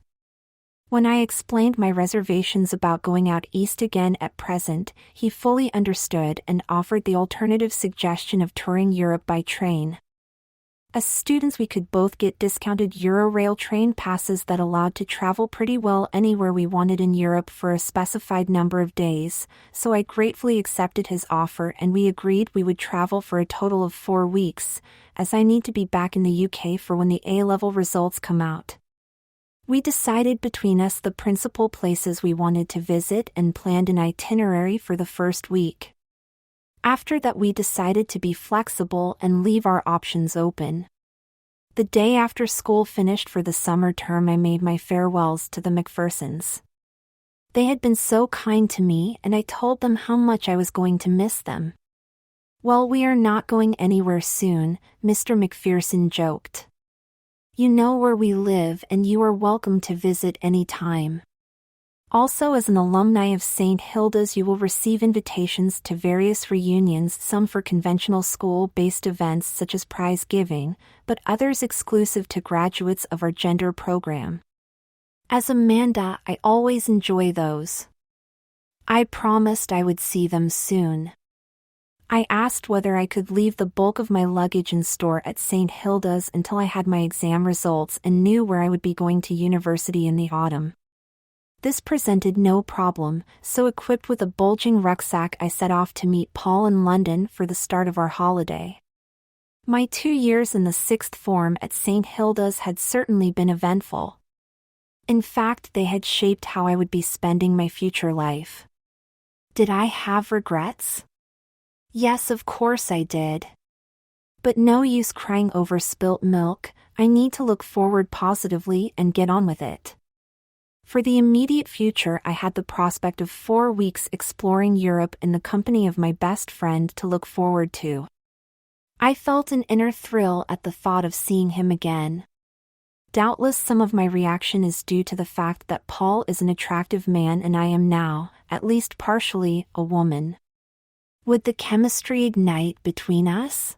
When I explained my reservations about going out east again at present, he fully understood and offered the alternative suggestion of touring Europe by train. As students, we could both get discounted Eurail train passes that allowed to travel pretty well anywhere we wanted in Europe for a specified number of days, so I gratefully accepted his offer and we agreed we would travel for a total of 4 weeks, as I need to be back in the UK for when the A-level results come out. We decided between us the principal places we wanted to visit and planned an itinerary for the first week. After that, we decided to be flexible and leave our options open. The day after school finished for the summer term, I made my farewells to the McPhersons. They had been so kind to me and I told them how much I was going to miss them. "Well, we are not going anywhere soon," Mr. McPherson joked. "You know where we live and you are welcome to visit any time. Also, as an alumni of St. Hilda's, you will receive invitations to various reunions, some for conventional school-based events such as prize giving, but others exclusive to graduates of our gender program. As Amanda, I always enjoy those." I promised I would see them soon. I asked whether I could leave the bulk of my luggage in store at St. Hilda's until I had my exam results and knew where I would be going to university in the autumn. This presented no problem, so equipped with a bulging rucksack I set off to meet Paul in London for the start of our holiday. My 2 years in the 6th form at St. Hilda's had certainly been eventful. In fact, they had shaped how I would be spending my future life. Did I have regrets? Yes, of course I did. But no use crying over spilt milk. I need to look forward positively and get on with it. For the immediate future, I had the prospect of 4 weeks exploring Europe in the company of my best friend to look forward to. I felt an inner thrill at the thought of seeing him again. Doubtless some of my reaction is due to the fact that Paul is an attractive man and I am now, at least partially, a woman. Would the chemistry ignite between us?